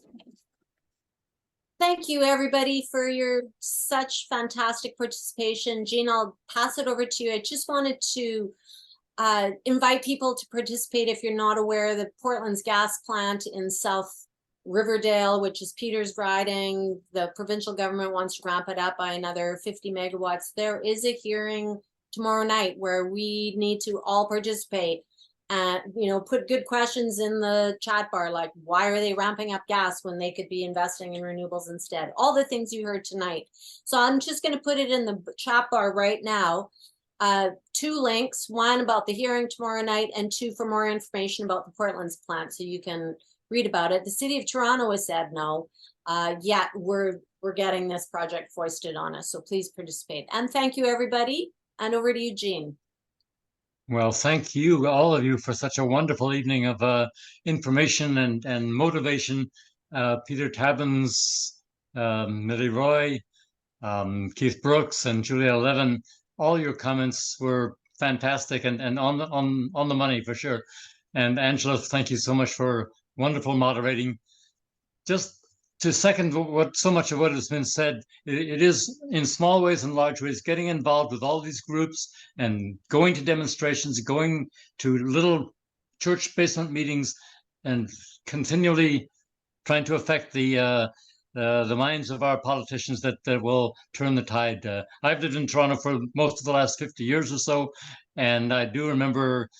Thank you, everybody, for your such fantastic participation. Jean, I'll pass it over to you. I just wanted to invite people to participate. If you're not aware, the Portland's gas plant in South Riverdale, which is Peter's riding, the provincial government wants to ramp it up by another 50 megawatts. There is a hearing tomorrow night where we need to all participate. Put good questions in the chat bar, like why are they ramping up gas when they could be investing in renewables instead? All the things you heard tonight. So I'm just going to put it in the chat bar right now. 2 links, one about the hearing tomorrow night, and 2 for more information about the Portland's plant, so you can read about it. The City of Toronto has said no, yet we're getting this project foisted on us. So please participate. And thank you, everybody. And over to you, Jean. Well, thank you, all of you, for such a wonderful evening of information and motivation. Peter Tabbins, Mili Roy, Keith Brooks, and Julia Levin, all your comments were fantastic and on the money for sure. And Angela, thank you so much for wonderful moderating. Just to second what so much of what has been said, it is in small ways and large ways getting involved with all these groups and going to demonstrations, going to little church basement meetings, and continually trying to affect the minds of our politicians that will turn the tide. I've lived in Toronto for most of the last 50 years or so, and I do remember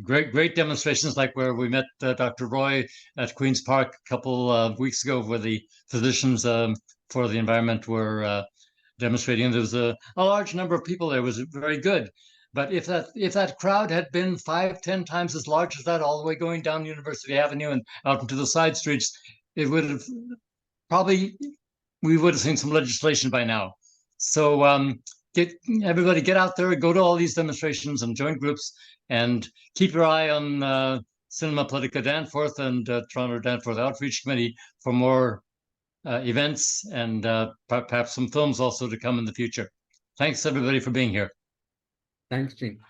great demonstrations like where we met Dr. Roy at Queen's Park a couple of weeks ago, where the physicians for the environment were demonstrating. There was a large number of people there. It was very good. But if that crowd had been 5-10 times as large as that, all the way going down University Avenue and out into the side streets, it would have we would have seen some legislation by now. So everybody get out there, go to all these demonstrations and join groups, and keep your eye on Cinema Politica Danforth and Toronto-Danforth Outreach Committee for more events and perhaps some films also to come in the future. Thanks everybody for being here. Thanks, Gene.